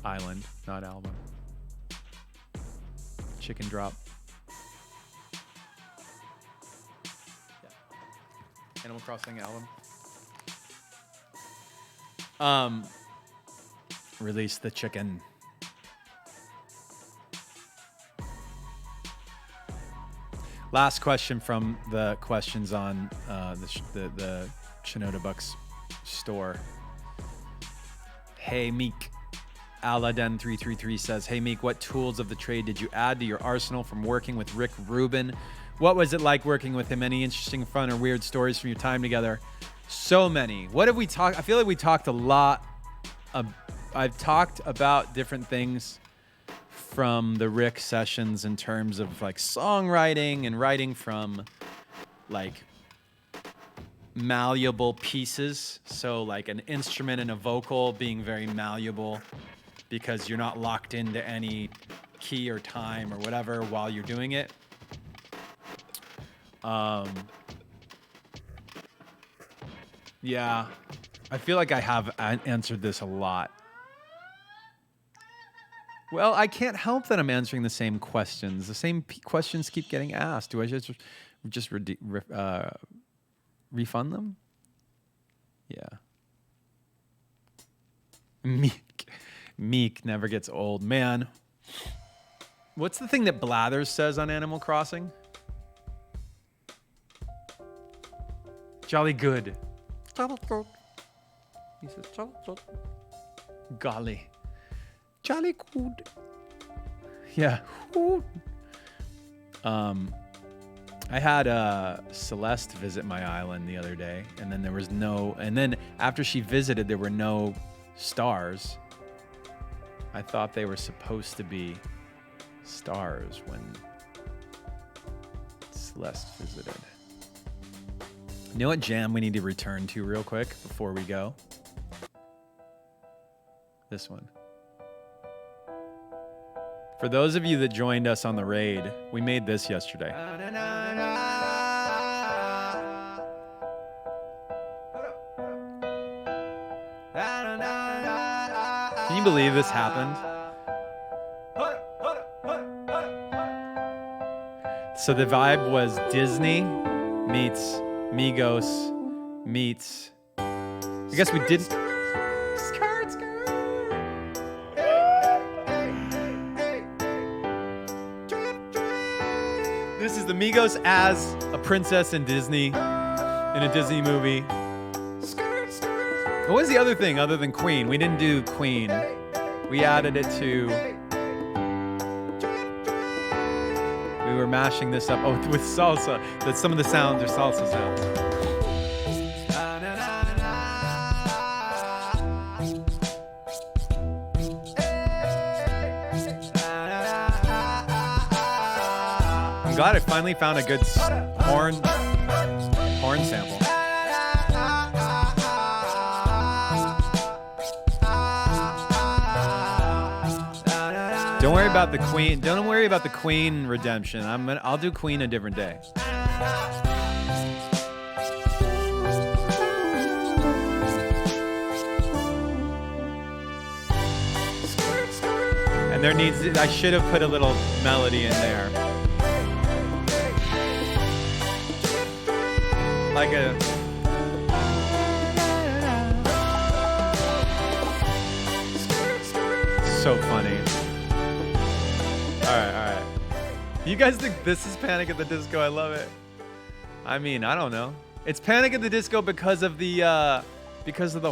Island, not album. Chicken drop. Yeah. Animal Crossing album. Release the chicken. Last question from the questions on the hinodaBuck's store. Hey Meek, Aladen333 says, hey Meek, what tools of the trade did you add to your arsenal from working with Rick Rubin? What was it like working with him? Any interesting, fun, or weird stories from your time together? So many. What have we talked? I feel like we talked a lot. I've talked about different things from the Rick sessions in terms of like songwriting and writing from like malleable pieces. So like an instrument and a vocal being very malleable because you're not locked into any key or time or whatever while you're doing it. Yeah, I feel like I have answered this a lot. Well, I can't help that I'm answering the same questions. The same questions keep getting asked. Do I just refund them? Yeah. Meek never gets old. Man, what's the thing that Blathers says on Animal Crossing? Jolly good. Jolly good. He says jolly good. Golly. Jolly good. Yeah. I had Celeste visit my island the other day, and then after she visited, there were no stars. I thought they were supposed to be stars when less visited. You know what jam we need to return to real quick before we go? This one. For those of you that joined us on the raid, we made this yesterday. Can you believe this happened? So the vibe was Disney meets Migos meets. I guess we didn't. This is the Migos as a princess in Disney, in a Disney movie. What was the other thing other than Queen? We didn't do Queen. We added it to. We were mashing this up with salsa. That some of the sounds are salsa sounds. I'm glad I finally found a good horn sample. Don't worry about the Queen. Don't worry about the Queen redemption. I'll do Queen a different day. And there needs. I should have put a little melody in there, like a. So funny. All right. You guys think this is Panic at the Disco? I love it. I mean, I don't know. It's Panic at the Disco because of the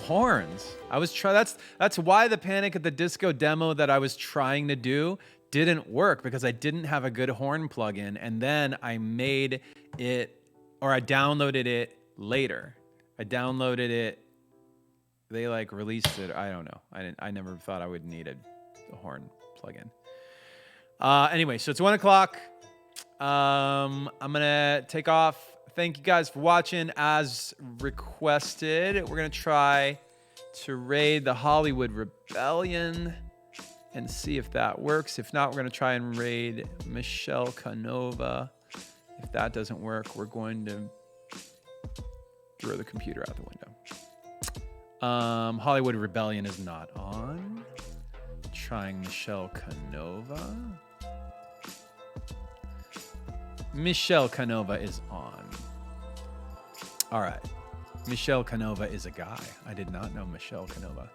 horns. That's why the Panic at the Disco demo that I was trying to do didn't work, because I didn't have a good horn plugin, and then I made it, or I downloaded it later. I downloaded it. They like released it. I don't know. I never thought I would need a horn plugin. Anyway, so it's 1 o'clock. I'm gonna take off. Thank you guys for watching. As requested, we're gonna try to raid the Hollywood Rebellion and see if that works. If not, we're gonna try and raid Michelle Canova. If that doesn't work, we're going to throw the computer out the window. Hollywood Rebellion is not on. Trying Michelle Canova. Michelle Canova is on. All right. Michelle Canova is a guy. I did not know Michelle Canova.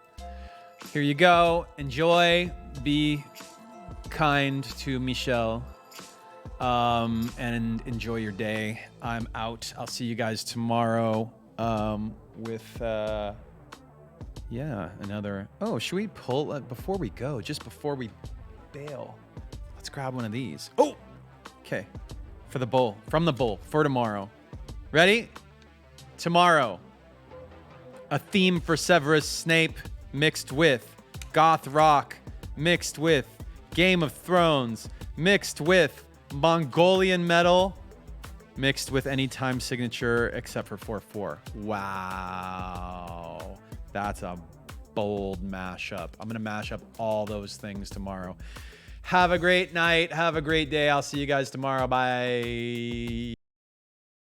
Here you go. Enjoy. Be kind to Michelle. And enjoy your day. I'm out. I'll see you guys tomorrow with... another... Oh, should we pull... before we go, just before we bail, let's grab one of these. Oh! Okay. For the bowl. From the bowl. For tomorrow. Ready? Tomorrow. A theme for Severus Snape mixed with goth rock mixed with Game of Thrones mixed with Mongolian metal mixed with any time signature except for 4/4. Wow. That's a bold mashup. I'm going to mash up all those things tomorrow. Have a great night. Have a great day. I'll see you guys tomorrow. Bye.